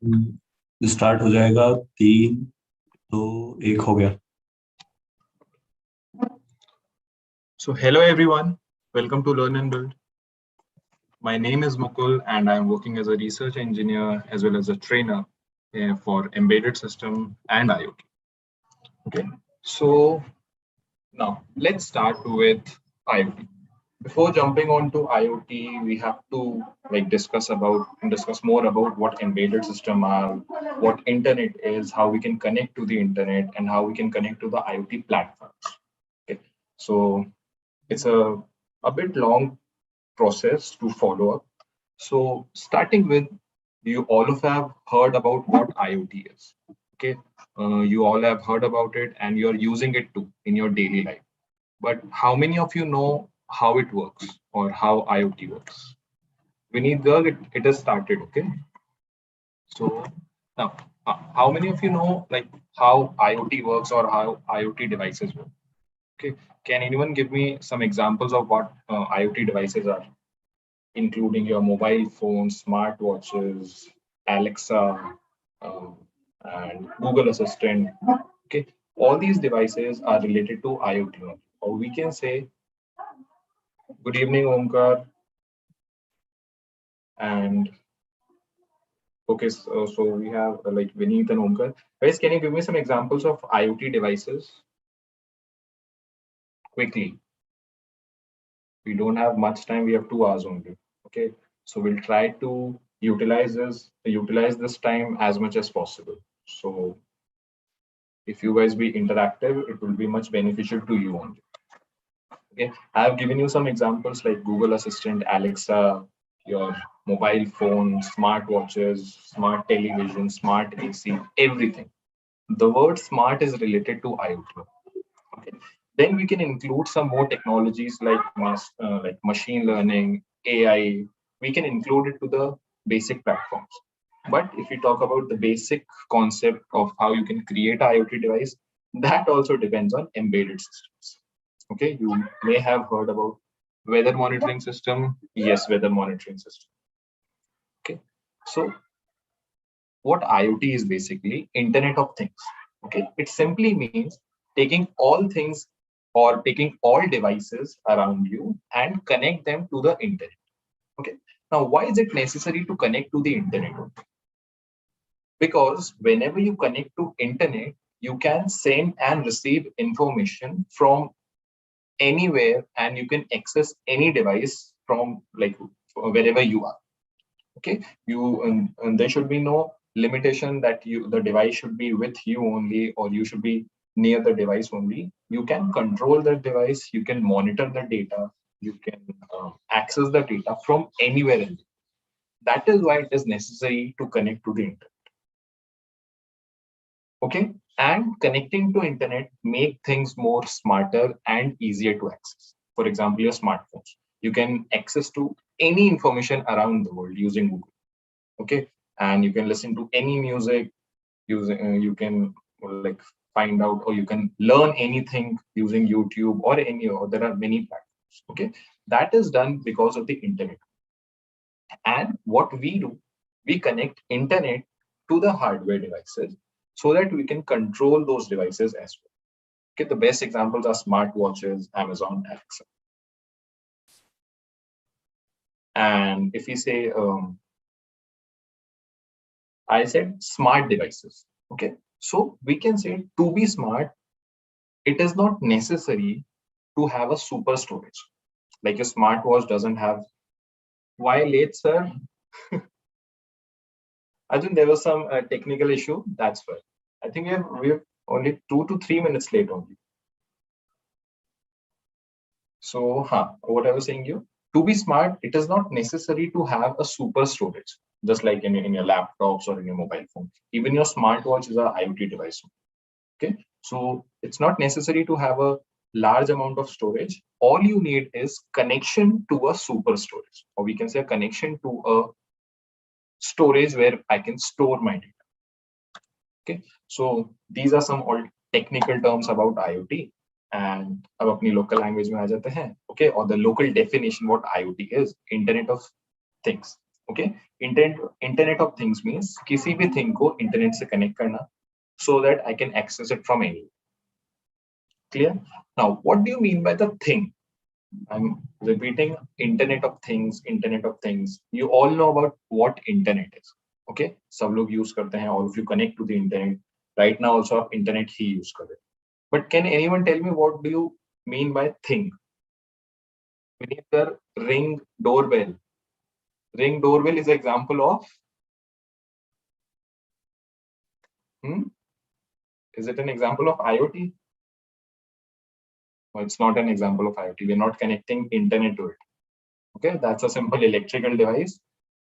Start हो जाएगा 3 2 1 हो गया। So hello everyone, welcome to Learn and Build. My name is Mukul and I'm working as a research engineer as well as a trainer for embedded system and IoT. Okay, so now let's start with IoT. Before jumping on to IoT, we have to discuss more about what embedded system are, what internet is, how we can connect to the internet, and how we can connect to the IoT platforms. Okay, so it's a bit long process to follow up. So starting with, you all of have heard about what IoT is. Okay, you all have heard about it and you're using it too in your daily life. But how many of you know how it works or how IoT works? We need it has started. Okay, so now how many of you know how IoT works or how IoT devices work? Okay, can anyone give me some examples of what IoT devices are, including your mobile phones, smartwatches, Alexa, and Google Assistant? Okay, all these devices are related to IoT. Or we can say, good evening, Omkar. And okay, so we have Vineet and Omkar. Guys, can you give me some examples of IoT devices? Quickly. We don't have much time. We have 2 hours only. Okay, so we'll try to utilize this time as much as possible. So if you guys be interactive, it will be much beneficial to you only. Okay, I have given you some examples like Google Assistant, Alexa, your mobile phone, smart watches, smart television, smart AC, everything. The word smart is related to IoT. Okay, then we can include some more technologies like machine learning, AI. We can include it to the basic platforms. But if you talk about the basic concept of how you can create an IoT device, that also depends on embedded systems. Okay, you may have heard about weather monitoring system. Yes, weather monitoring system. Okay, so what IoT is basically Internet of Things. Okay, it simply means taking all things or taking all devices around you and connect them to the internet. Okay, now why is it necessary to connect to the internet? Because whenever you connect to internet, you can send and receive information from anywhere and you can access any device from wherever you are. Okay, and there should be no limitation that the device should be with you only or you should be near the device only. You can control the device, you can monitor the data, you can access the data from anywhere else. That is why it is necessary to connect to the internet. Okay, and connecting to internet make things more smarter and easier to access. For example, your smartphones, you can access to any information around the world using Google. Okay, and you can listen to any music using you can find out or you can learn anything using YouTube or there are many platforms. Okay, that is done because of the internet. And what we do, we connect internet to the hardware devices so that we can control those devices as well. Okay, the best examples are smartwatches, Amazon, Alexa. And if we say I said smart devices. Okay, so we can say to be smart, it is not necessary to have a super storage. Like your smartwatch doesn't have. Why late, sir? I think there was some technical issue. That's why. I think we're only 2 to 3 minutes late only. So, what I was saying to be smart, it is not necessary to have a super storage, just like in your laptops or in your mobile phone. Even your smartwatch is an IoT device. Okay, so it's not necessary to have a large amount of storage. All you need is connection to a super storage, or we can say a connection to a storage where I can store my data. Okay, so these are some all technical terms about IoT. And अब अपनी local language में आ जाते हैं. Okay, or the local definition what IoT is, Internet of Things. Okay, internet of things means किसी भी thing को internet से connect करना so that I can access it from anywhere. Clear? Now, what do you mean by the thing? I'm repeating internet of things, internet of things. You all know about what internet is. Okay, सब लोग use करते हैं. All of you connect to the internet. Right now also आप internet ही use कर रहे. But can anyone tell me what do you mean by thing? We need the ring doorbell. Ring doorbell is an example of. Is it an example of IoT? No, it's not an example of IoT. We're not connecting internet to it. Okay, that's a simple electrical device.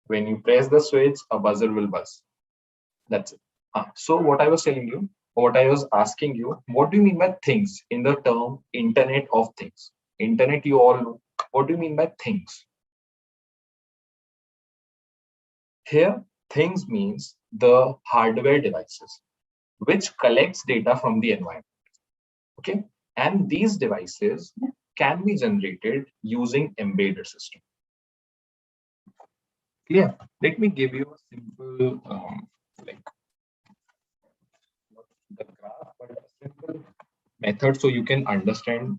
When you press the switch, a buzzer will buzz. That's it. So what I was telling you, what I was asking you, what do you mean by things in the term Internet of Things? Internet, you all know. What do you mean by things? Here, things means the hardware devices, which collects data from the environment. Okay, and these devices can be generated using embedded system. Clear? Let me give you a simple like the graph, but a simple method so you can understand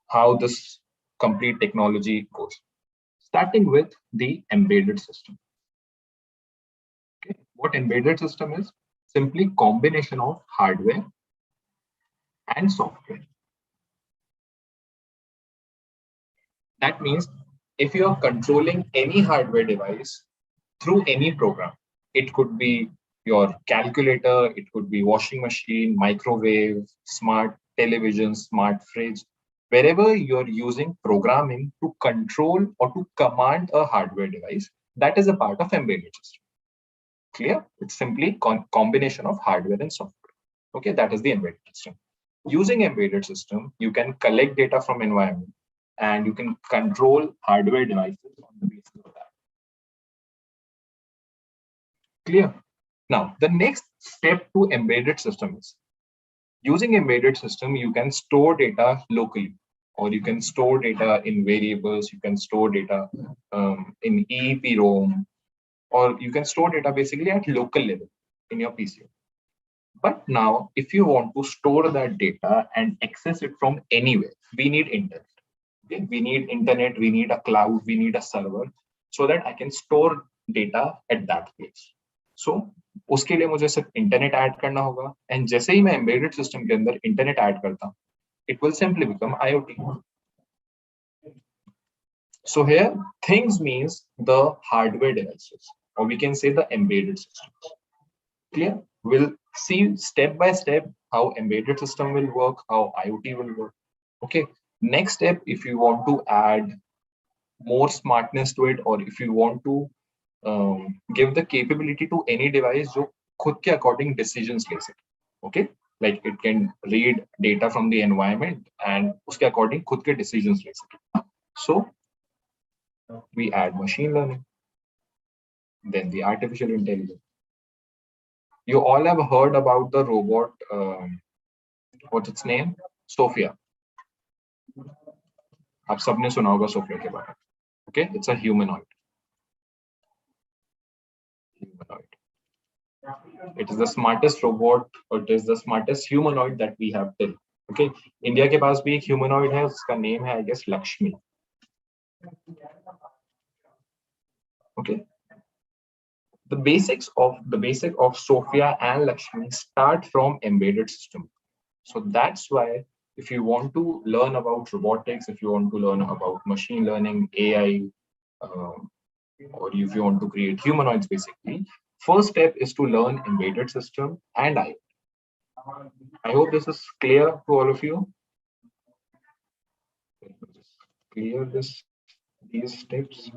how this complete technology goes. Starting with the embedded system. Okay. What embedded system is? Simply combination of hardware and software. That means if you are controlling any hardware device through any program, it could be your calculator, it could be washing machine, microwave, smart television, smart fridge, wherever you're using programming to control or to command a hardware device, that is a part of embedded system. Clear? It's simply combination of hardware and software. Okay, that is the embedded system. Using embedded system, you can collect data from environment and you can control hardware devices on the basis of that. Clear? Now, the next step to embedded system is using embedded system, you can store data locally, or you can store data in variables, you can store data in EEPROM, or you can store data basically at local level in your PC. But now, if you want to store that data and access it from anywhere, we need internet. Okay? We need internet, we need a cloud, we need a server, so that I can store data at that place. So, उसके लिए मुझे सिर्फ internet add करना होगा, and जैसे ही मैं embedded system के अंदर इंटरनेट ऐड करता हूँ, it will simply become IoT. So here, things means the hardware devices, or we can say the embedded systems. Clear? We'll see step by step how embedded system will work, how IoT will work. Okay. Next step, if you want to add more smartness to it, or if you want to give the capability to any device जो खुद के according decisions ले सके. Okay, like it can read data from the environment and उसके according खुद के decisions ले सके. So we add machine learning, then the artificial intelligence. You all have heard about the robot, what's its name? Sophia. आप सबने सुना होगा Sophia के बारे में. Okay, it's a humanoid. It is the smartest robot, or it is the smartest humanoid that we have till. Okay, India के पास भी एक humanoid है, उसका name है I guess Lakshmi. Okay, the basic of Sophia and Lakshmi start from embedded system. So that's why if you want to learn about robotics, if you want to learn about machine learning, AI, or if you want to create humanoids, basically, first step is to learn embedded system and IoT. I hope this is clear to all of you. Let me just clear these steps.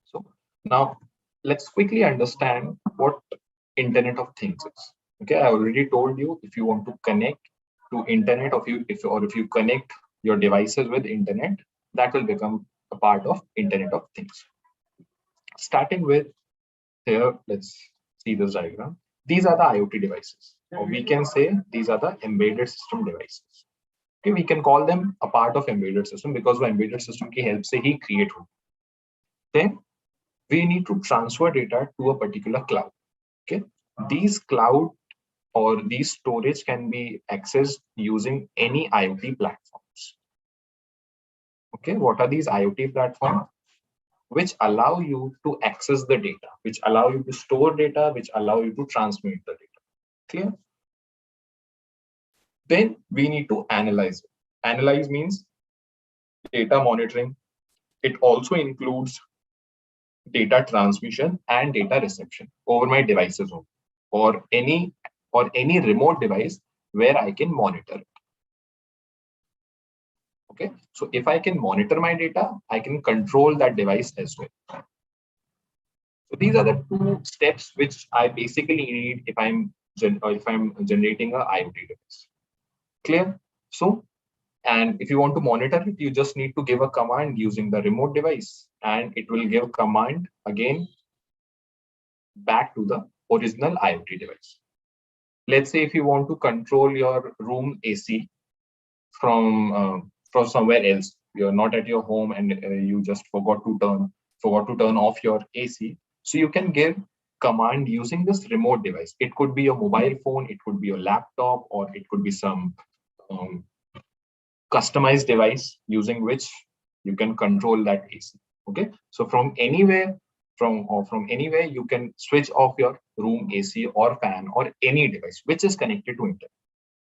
So now let's quickly understand what Internet of Things is. Okay, I already told you, if you want to connect to internet, if you connect your devices with internet, that will become a part of Internet of Things. Starting with here, let's see this diagram. These are the IoT devices, or we can say these are the embedded system devices. Okay, we can call them a part of embedded system because the embedded system की help से ही create हो. Then we need to transfer data to a particular cloud. Okay, these cloud or these storage can be accessed using any IoT platforms. Okay, what are these IoT platforms? Which allow you to access the data, which allow you to store data, which allow you to transmit the data. Clear? Then we need to analyze it. Analyze means data monitoring. It also includes data transmission and data reception over my devices or any remote device where I can monitor it. Okay, so if I can monitor my data, I can control that device as well. So these are the two steps which I basically need if I'm generating a IoT device. Clear? So, and if you want to monitor it, you just need to give a command using the remote device, and it will give command again back to the original IoT device. Let's say if you want to control your room AC from somewhere else, you're not at your home and you just forgot to turn off your AC. So you can give command using this remote device. It could be a mobile phone, it could be a laptop, or it could be some customized device using which you can control that AC. Okay, so from anywhere you can switch off your room AC or fan or any device which is connected to internet.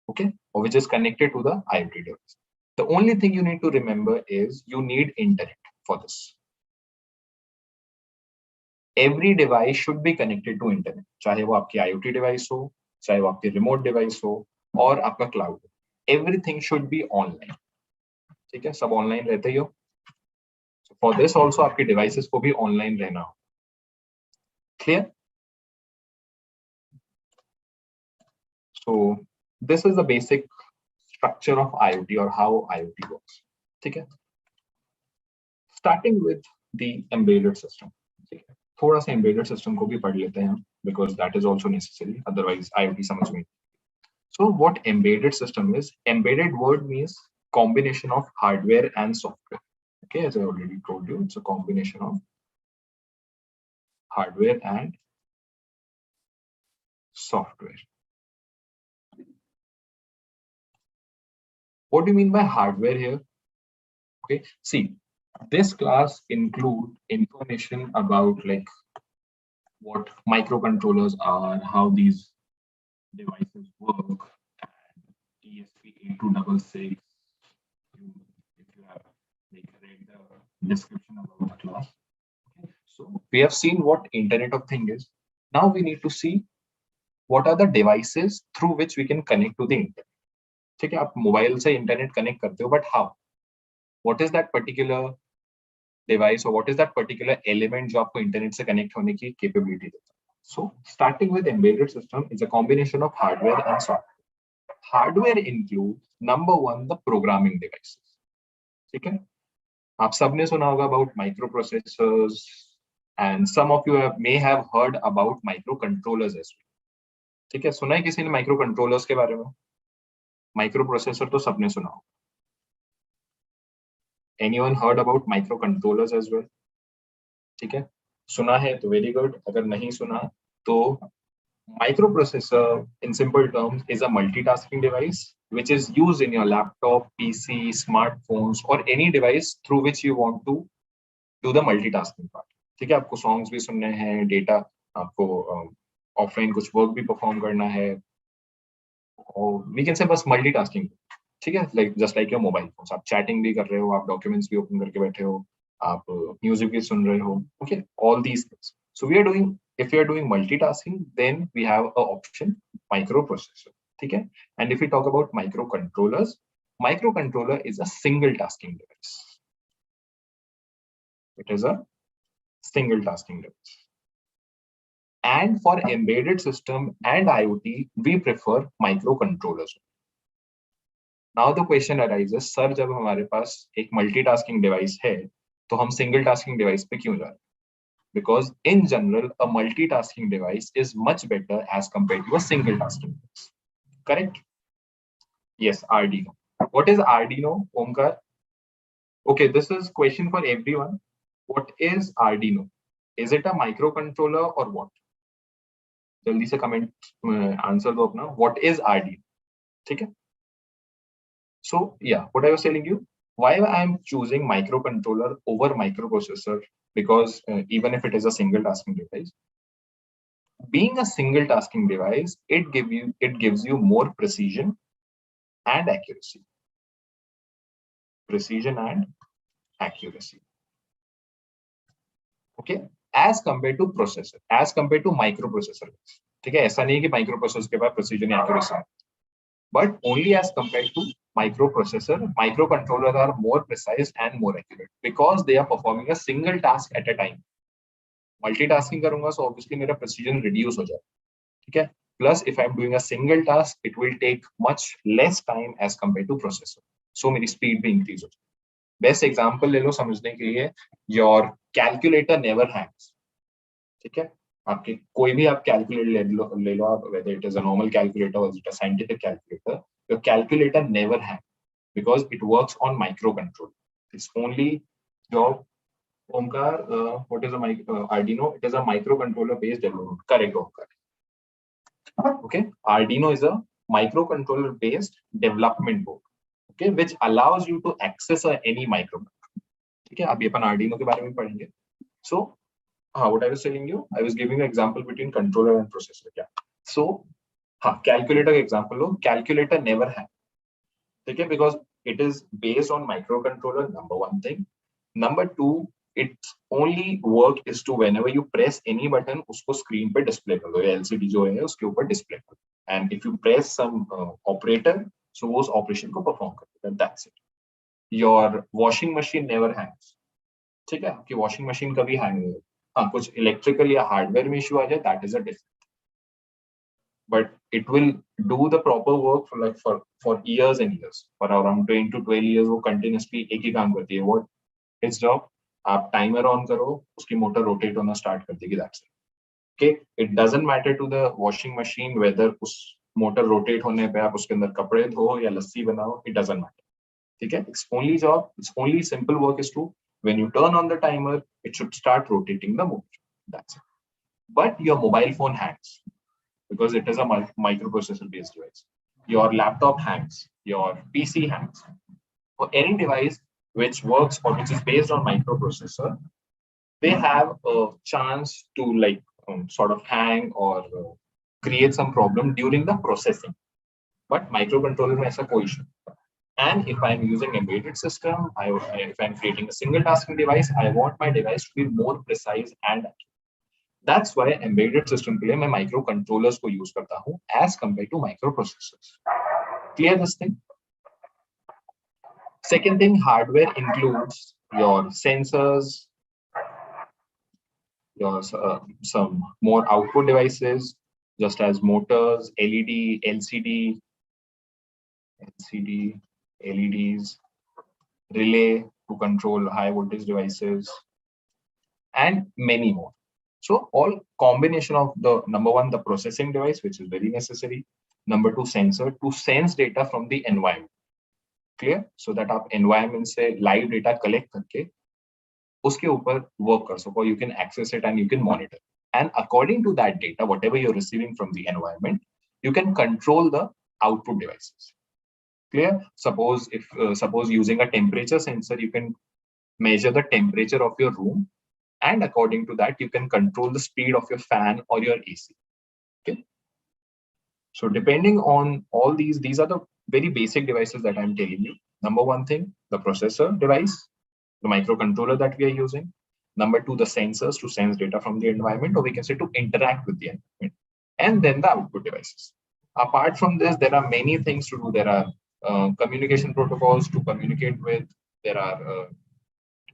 Okay, or which is connected to the IoT device. The only thing you need to remember is you need internet for this. Every device should be connected to internet, चाहे वो आपकी IoT device हो, चाहे वो आपकी remote device हो, और आपका cloud. Everything should be online. ठीक है, सब online रहते ही हो. So for this also आपके devices को भी online रहना हो. Clear? So this is the basic structure of IoT or how IoT works. ठीक है? Starting with the embedded system. ठीक है? थोड़ा सा embedded system को भी पढ़ लेते हैं because that is also necessary. Otherwise IoT समझ में. So what embedded system is? Embedded word means combination of hardware and software. Okay, as I already told you, it's a combination of hardware and software. What do you mean by hardware here? Okay, see, this class include information about like what microcontrollers are, how these devices work, and ESP8266. If you have like read the description about the class. Okay. So we have seen what Internet of Things is. Now we need to see what are the devices through which we can connect to the internet. ठीक है, आप mobile से internet connect करते हो, but how? What is that particular device or what is that particular element जो आपको internet से connect होने की capability देता है? So starting with embedded system is a combination of hardware and software. Hardware includes number one the programming devices. ठीक है, आप सबने सुना होगा about microprocessors and some of you may have heard about microcontrollers as well. ठीक है, सुना है किसी ने microcontrollers के बारे में? Microprocessor तो सबने सुना हो. Anyone heard about microcontrollers as well? ठीक है, सुना है तो very good. अगर नहीं सुना तो microprocessor in simple terms is a multitasking device which is used in your laptop, PC, smartphones or any device through which you want to do the multitasking part. ठीक है, आपको songs भी सुनने हैं, data आपको offline कुछ work भी perform करना है, और we can say बस multitasking. ठीक है, like just like your mobile phones, आप chatting भी कर रहे हो, आप documents भी open करके बैठे हो, आप music भी सुन रहे हो. Okay, all these things. So if we are doing multitasking, then we have a option microprocessor. ठीक है, and if we talk about microcontrollers, microcontroller is a single tasking device. It is a single tasking device. And for embedded system and IoT, we prefer microcontrollers. Now the question arises, sir जब हमारे पास एक multitasking device है, तो हम single tasking device पे क्यों जा रहे हैं? Because in general, a multitasking device is much better as compared to a single tasking device. Correct? Yes, Arduino. What is Arduino, Omkar? Okay, this is question for everyone. What is Arduino? Is it a microcontroller or what? जल्दी से comment answer दो अपना. What is Arduino? ठीक है. So yeah, what I was telling you, why I am choosing microcontroller over microprocessor, because even if it is a single tasking device, being a single tasking device, it gives you more precision and accuracy. Precision and accuracy. Okay, as compared to processor, as compared to microprocessor. ठीक है, ऐसा नहीं है कि microprocessor के पास precision and accuracy, but only as compared to microprocessor, microcontrollers are more precise and more accurate because they are performing a single task at a time. Multitasking करूंगा, so obviously मेरा precision reduce हो जाए. ठीक है. Plus, if I'm doing a single task, it will take much less time as compared to processor. So मेरी speed भी increase हो जाए. Best example ले लो समझने के लिए, your calculator never hangs. ठीक है. आपके कोई भी आप calculator ले लो आप, whether it is a normal calculator or it is a scientific calculator, your calculator never hangs because it works on microcontroller. It's only job. Omkar, what is a Arduino? It is a microcontroller based development. Correct, Omkar. Okay, Arduino is a microcontroller based development board, okay, which allows you to access any microcontroller. Okay, अभी अपन Arduino के बारे में पढ़ेंगे. So, what I was telling you, I was giving an example between controller and processor. Yeah. So, calculator example low, calculator never hangs. Okay, because it is based on microcontroller. Number one thing. Number two, its only work is to whenever you press any button, उसको screen पे display कर दो. LCD जो है उसके ऊपर display कर दो. And if you press some operator, so उस operation को perform कर दो. That's it. Your washing machine never hangs. ठीक है, आपकी washing machine कभी hang नहीं होगी. हाँ, कुछ electrical या hardware में issue आ जाए, that is a different. But it will do the proper work for years and years. For around 10 to 12 years, वो continuously एक ही काम करती है. What its job? आप timer on करो, उसकी motor rotate होना start कर देगी. That's it. Okay, it doesn't matter to the washing machine whether उस motor rotate होने पे आप उसके अंदर कपड़े धो या लस्सी बनाओ. It doesn't matter. ठीक है, its only job, its only simple work is to when you turn on the timer, it should start rotating the motor. That's it. But your mobile phone hangs because it is a microprocessor based device. Your laptop hangs, your PC hangs. For any device which works or which is based on microprocessor, they have a chance to sort of hang or create some problem during the processing. But microcontroller में ऐसा कोई issue. And if I'm using embedded system, if I'm creating a single tasking device, I want my device to be more precise and accurate. That's why embedded system के लिए मैं microcontrollers को use करता हूँ as compared to microprocessors. Clear this thing? Second thing, hardware includes your sensors, your some more output devices, just as motors, LED, LCD, LEDs, relay to control high voltage devices, and many more. So all combination of the number one, the processing device, which is very necessary. Number two, sensor to sense data from the environment. Clear? So that आप environment से live data collect करके उसके ऊपर work कर सको, you can access it and you can monitor. And according to that data, whatever you're receiving from the environment, you can control the output devices. Clear? Suppose using a temperature sensor, you can measure the temperature of your room, and according to that, you can control the speed of your fan or your AC. Okay. So depending on all these are the very basic devices that I'm telling you. Number one thing, the processor device, the microcontroller that we are using. Number two, the sensors to sense data from the environment, or we can say to interact with the environment. And then the output devices. Apart from this, there are many things to do. There are communication protocols to communicate with. There are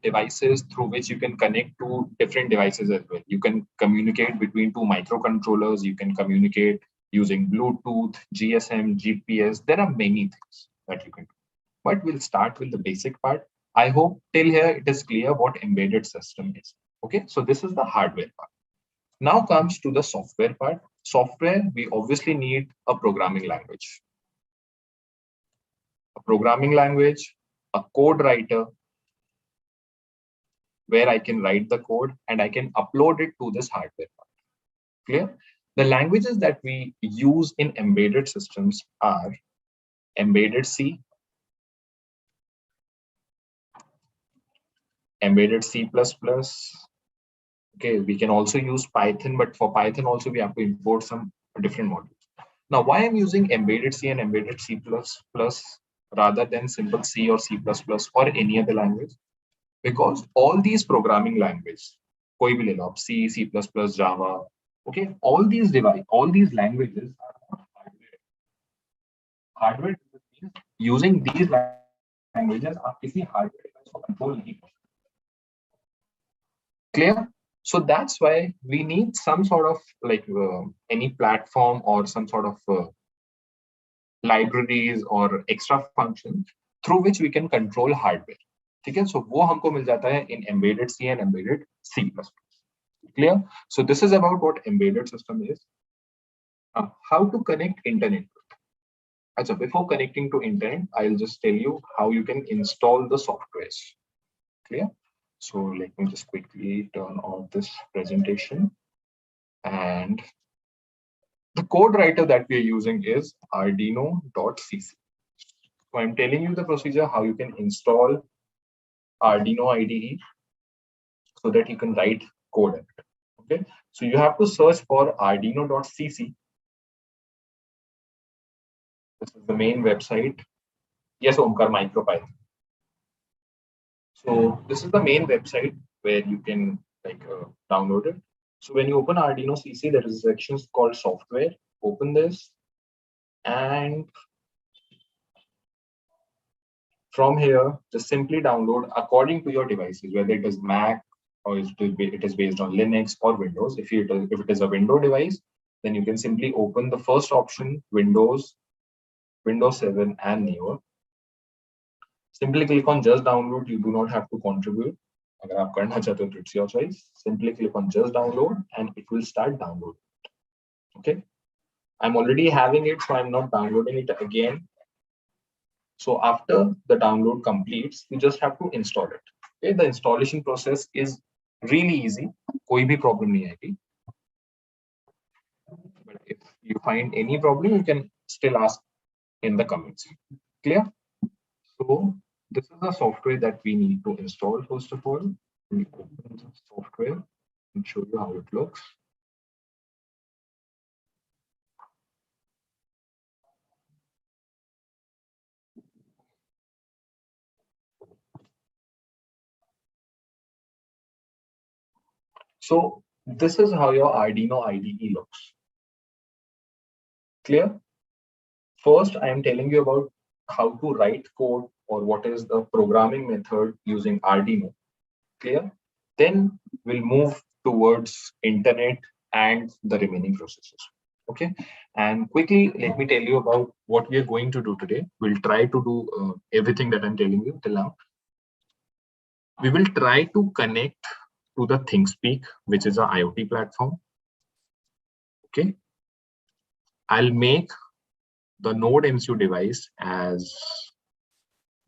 devices through which you can connect to different devices as well. You can communicate between two microcontrollers. You can communicate using Bluetooth, GSM, GPS. There are many things that you can do. But we'll start with the basic part. I hope till here it is clear what embedded system is. Okay, so this is the hardware part. Now comes to the software part. Software, we obviously need a programming language. A programming language, a code writer, where I can write the code and I can upload it to this hardware part. Clear? The languages that we use in embedded systems are embedded C, embedded C++. Okay, we can also use Python, but for Python also we have to import some different modules. Now, why I'm using embedded C and embedded C++ rather than simple C or C++ or any other language? Because all these programming languages, koi bhi le lo, C, C++, Java, okay, all these languages are not hardware. Hardware means using these languages, आप किसी hardware device को control नहीं कर सकते. Clear? So that's why we need some sort of like any platform or some sort of libraries or extra functions through which we can control hardware. Okay, so वो हमको मिल जाता है in embedded C and embedded C++. Clear? So this is about what embedded system is. How to connect internet. So before connecting to internet, I'll just tell you how you can install the softwares. Clear? So let me just quickly turn off this presentation. And the code writer that we are using is Arduino.cc. So I'm telling you the procedure how you can install Arduino Ide so that you can write code in it. Okay, so you have to search for Arduino.cc. This is the main website. Yes, Omkar, MicroPython. So this is the main website where you can like download it. So when you open Arduino CC, there is a section called software. Open this, and from here, just simply download according to your devices, whether it is Mac or it is based on Linux or Windows. If it is a Windows device, then you can simply open the first option, Windows 7 and newer. Simply click on just download. You do not have to contribute. अगर आप करना चाहते हो, it's your choice. Simply click on just download and it will start downloading. Okay, I'm already having it, so I'm not downloading it again. So after the download completes, you just have to install it. Okay, the installation process is really easy. कोई भी problem नहीं आएगी. But if you find any problem, you can still ask in the comments. Clear? So this is the software that we need to install. First of all, we open the software and show you how it looks. So this is how your Arduino IDE looks. Clear? First, I am telling you about how to write code or what is the programming method using Arduino. Clear? Then we'll move towards internet and the remaining processes. Okay, and quickly let me tell you about what we are going to do today. We'll try to do everything that I'm telling you till now. We will try to connect to the Thingspeak, which is an IoT platform. Okay, I'll make the NodeMCU device as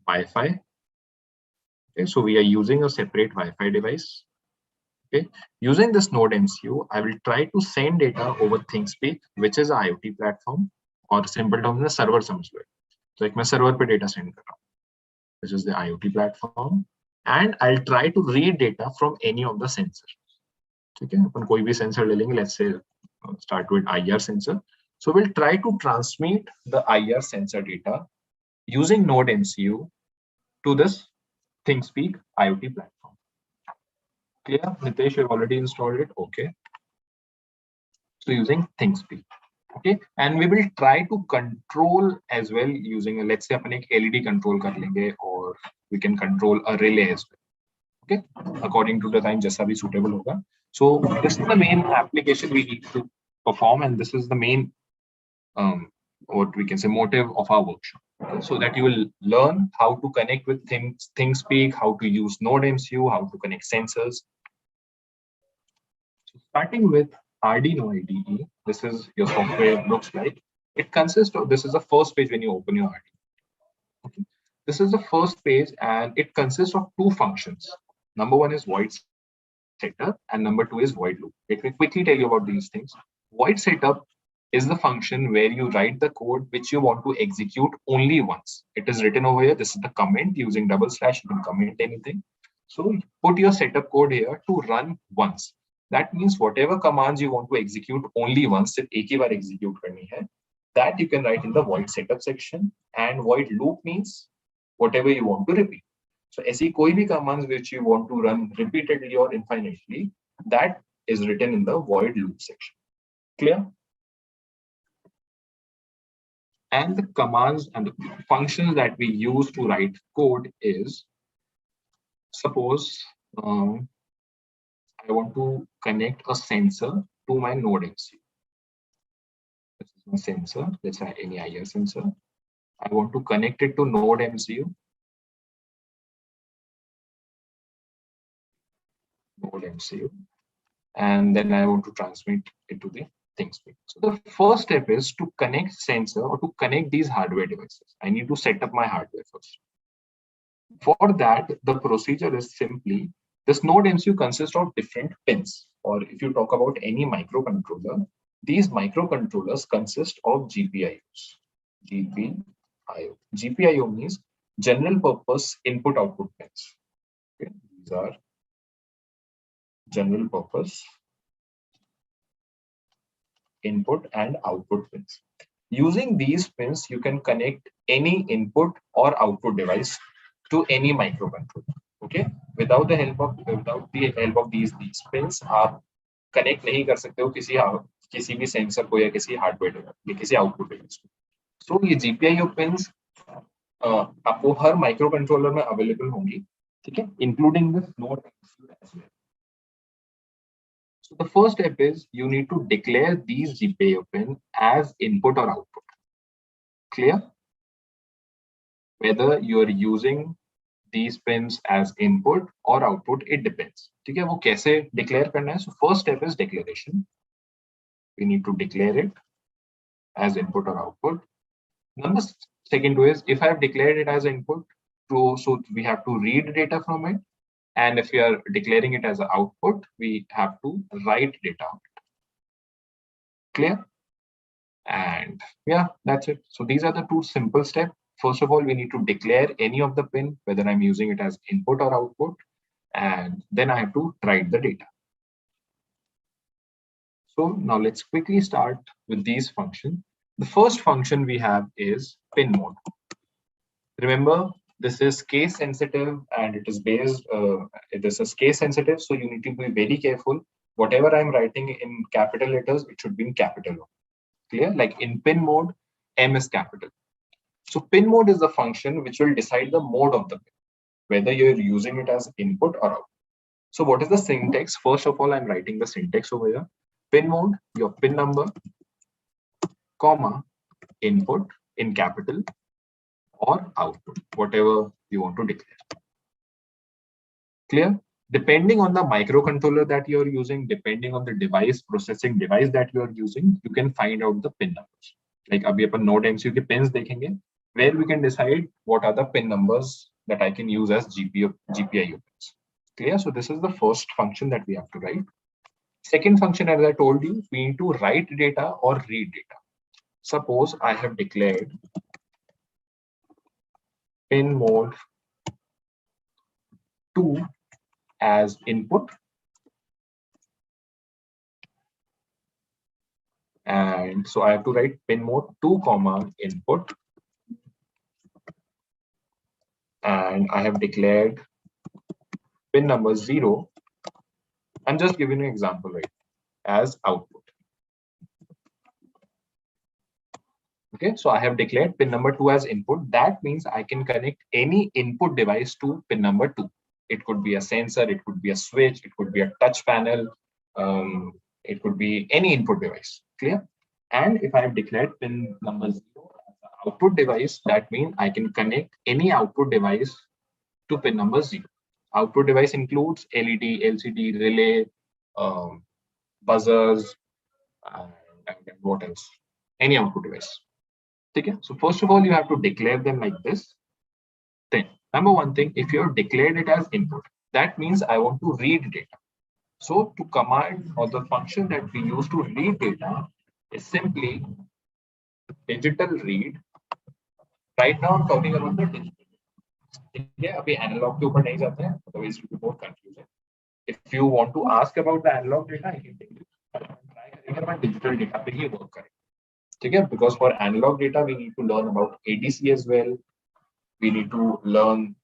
Wi-Fi. Okay, so we are using a separate Wi-Fi device. Okay, using this NodeMCU, I will try to send data over Thingspeak, which is an IoT platform, or simple terms में server समझ लो. So एक मैं server पे data send कर रहा हूँ, which is the IoT platform, and I'll try to read data from any of the sensors. ठीक है, अपन कोई भी sensor ले लेंगे. Let's say start with IR sensor. So we'll try to transmit the IR sensor data using NodeMCU to this Thingspeak IoT platform. Clear? Nitesh, you've already installed it. Okay. So using Thingspeak. Okay, and we will try to control as well using, let's say अपन एक LED control कर लेंगे, or we can control a relay as well. Okay, according to the time जैसा भी suitable होगा. So this is the main application we need to perform, and this is the main what we can say motive of our workshop. Okay? So that you will learn how to connect with Thingspeak, how to use NodeMCU, how to connect sensors. So starting with Arduino IDE, this is your software looks like. It consists of, this is the first page when you open your Arduino. Okay. This is the first page, and it consists of two functions. Number one is void setup, and number two is void loop. Let me quickly tell you about these things. Void setup is the function where you write the code which you want to execute only once. It is written over here. This is the comment using double slash. You can comment anything. So put your setup code here to run once. That means whatever commands you want to execute only once, सिर्फ एक ही बार execute करनी है, that you can write in the void setup section. And void loop means whatever you want to repeat. So ऐसी कोई भी commands which you want to run repeatedly or infinitely, that is written in the void loop section. Clear? And the commands and the functions that we use to write code is, suppose I want to connect a sensor to my NodeMCU. This is my sensor. Let's say any IR sensor. I want to connect it to NodeMCU. And then I want to transmit it to the Thingspeak. So the first step is to connect sensor or to connect these hardware devices. I need to set up my hardware first. For that, the procedure is simply, this NodeMCU consists of different pins. Or if you talk about any microcontroller, these microcontrollers consist of GPIOs. GPIO means general purpose input output pins. Okay. These are general purpose input and output pins. Using these pins, you can connect any input or output device to any microcontroller. Okay, without the help of these pins, आप connect नहीं कर सकते हो किसी भी sensor को या किसी हार्डवेयर या किसी आउटपुट डिवाइस को. So ये GPIO pins आपको हर माइक्रोकंट्रोलर में अवेलेबल होंगी, ठीक है, including the NodeMCU as well. So the first step is you need to declare these GPIO pin as input or output. Clear? Whether you are using these pins as input or output, it depends. ठीक है, वो कैसे declare करना है? So first step is declaration. We need to declare it as input or output. Number second is, if I have declared it as input, so we have to read data from it. And if we are declaring it as an output, we have to write data on it. Clear? And yeah, that's it. So these are the two simple steps. First of all, we need to declare any of the pin, whether I'm using it as input or output, and then I have to write the data. So now let's quickly start with these functions. The first function we have is pin mode. Remember, this is case sensitive and it is based, this is case sensitive. So you need to be very careful. Whatever I'm writing in capital letters, it should be in capital. Clear? Like in pin mode, M is capital. So pin mode is the function which will decide the mode of the pin, whether you're using it as input or output. So what is the syntax? First of all, I'm writing the syntax over here. Pin mode, your pin number, comma, input in capital or output, whatever you want to declare. Clear? Depending on the microcontroller that you're using, depending on the device, processing device that you're using, you can find out the pin numbers. Like abhi apan NodeMCU ke pins dekhenge, where we can decide what are the pin numbers that I can use as GPIO pins. Clear? So this is the first function that we have to write. Second function, as I told you, we need to write data or read data. Suppose I have declared pin mode 2 as input, and so I have to write pin mode 2 comma input, and I have declared pin number 0. I'm just giving you an example, right, as output. Okay, so I have declared pin number 2 as input. That means I can connect any input device to pin number 2. It could be a sensor, it could be a switch, it could be a touch panel, it could be any input device. Clear? And if I have declared pin number 0 as an output device, that means I can connect any output device to pin number 0. Output device includes LED, LCD, relay, buzzers, and what else? Any output device. Okay? So first of all, you have to declare them like this. Then number one thing, if you have declared it as input, That means I want to read data. So to command or the function that we use to read data is simply digital read. Right now I'm talking about the digital. ठीक है अभी analogue के ऊपर नहीं जाते हैं otherwise it will be more confusing. If you want to ask about the analog data, I can tell you. Try करेंगे अपन digital data पे ही work करें. ठीक है because for analog data we need to learn about ADC as well. We need to learn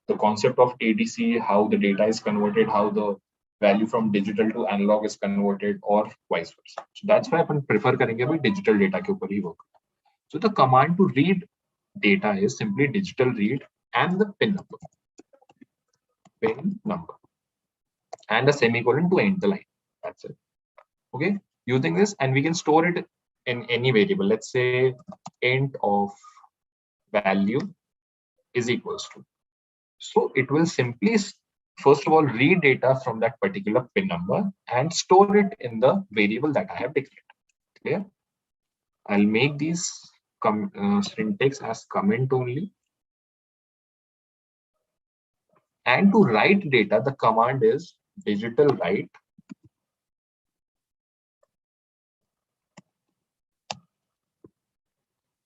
the concept of ADC, how the data is converted, how the value from digital to analog is converted, or vice versa. So that's why upon prefer करेंगे अभी digital data के ऊपर ही work. So the command to read data is simply digital read and the pin number, and a semicolon to end the line. That's it. Okay, using this, and we can store it in any variable. Let's say int of value is equals to. So it will simply, first of all, read data from that particular pin number and store it in the variable that I have declared. Clear? I'll make these syntax as comment only. And to write data, the command is digital write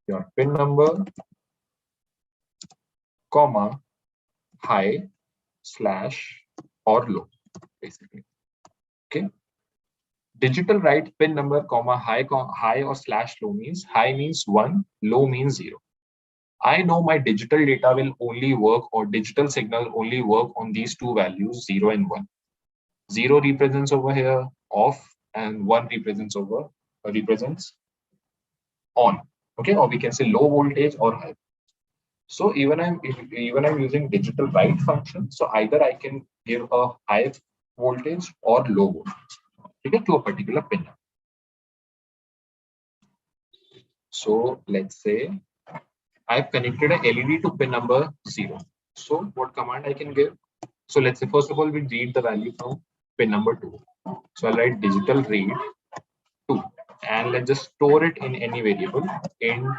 your pin number, comma, high, slash, or low, basically. Okay. Digital write pin number, comma, high or slash low means high means 1, low means 0. I know my digital data will only work, or digital signal only work on these two values, 0 and 1. 0 represents over here off, and 1 represents on. Okay, or we can say low voltage or high. So even I'm using digital write function, so either I can give a high voltage or low voltage, okay, to a particular pin. So let's say I've connected a LED to pin number 0. So what command I can give? So let's say first of all we read the value from pin number 2. So I'll write digital read 2, and let's just store it in any variable in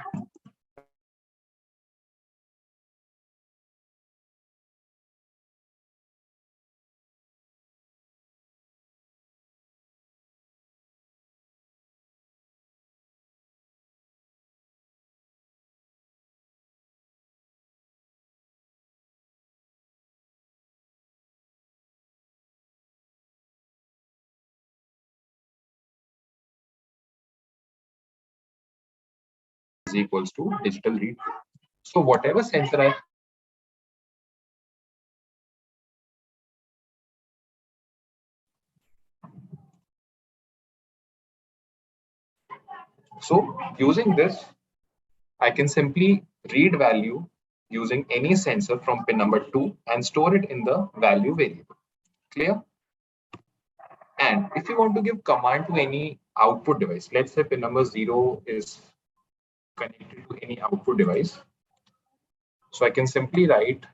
is equals to digital read. So whatever sensor I using this, I can simply read value using any sensor from pin number 2 and store it in the value variable. Clear? And if you want to give command to any output device, let's say pin number 0 is connected to any output device. So I can simply write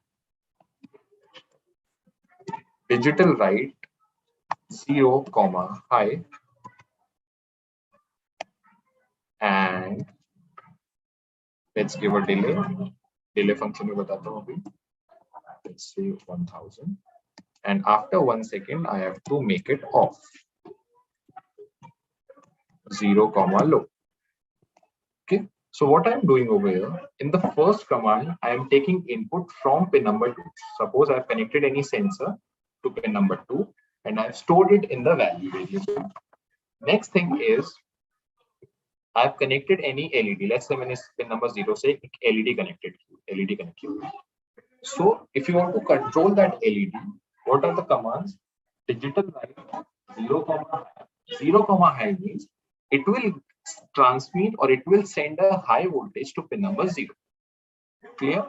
digital write 0, high, and let's give a delay function में बताता हूँ अभी. Let's say 1000, and after 1 second I have to make it off. 0, low. Okay. So what I'm doing over here, in the first command, I am taking input from pin number 2. Suppose I've connected any sensor to pin number 2 and I've stored it in the value variable. Next thing is I've connected any LED. Let's say when it's pin number 0, say LED connected. So if you want to control that LED, what are the commands? Digital write 0, high means it will transmit or it will send a high voltage to pin number 0. Clear?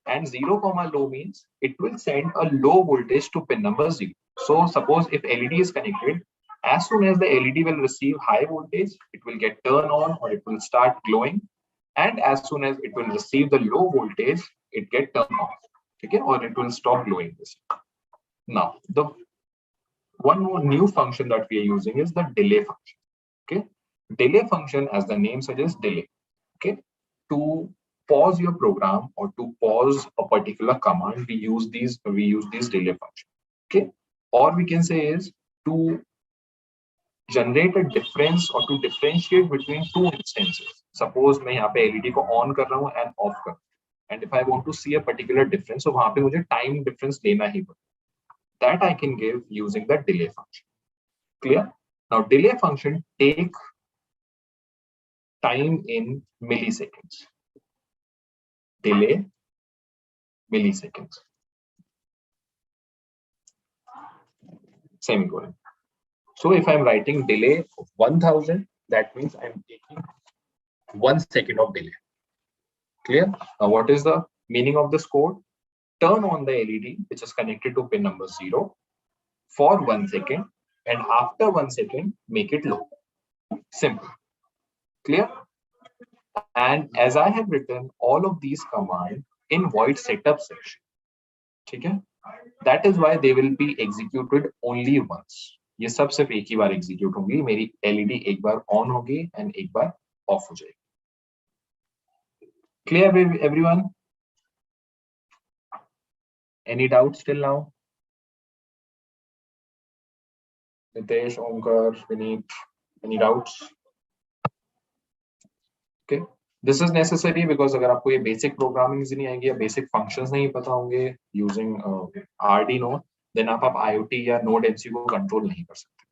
And 0, low means it will send a low voltage to pin number 0. So suppose if LED is connected, as soon as the LED will receive high voltage, it will get turned on or it will start glowing. And as soon as it will receive the low voltage, it get turned off. Okay, or it will stop glowing. This. Now, the one more new function that we are using is the delay function. Okay, delay function, as the name suggests, delay. Okay, to pause your program or to pause a particular command, we use these delay function. Okay, or we can say is to generate a difference or to differentiate between two instances. Suppose मैं यहाँ पे LED को on कर रहा हूँ and off कर रहा हूँ, and if I want to see a particular difference, so वहाँ पे मुझे time difference लेना ही पड़ेगा. That I can give using the delay function. Clear? Now delay function take time in milliseconds. Delay milliseconds. Semicolon. So if I'm writing delay of 1000, that means I'm taking 1 second of delay. Clear? Now what is the meaning of this code? Turn on the LED which is connected to pin number 0 for 1 second, and after 1 second make it low. Simple. Clear? And as I have written all of these commands in void setup section, okay? That is why they will be executed only once. ये सब सिर्फ एक ही बार execute होंगी. मेरी LED एक बार on होगी and एक बार off हो जाएगी. Clear everyone? Any doubts till now? Nitesh, Omkar, Vineet, any doubts? Okay. This is necessary because अगर आपको ये basic programming नहीं आएगी या basic functions नहीं पता होंगे using Arduino, then आप IoT या NodeMCU को control नहीं कर सकते.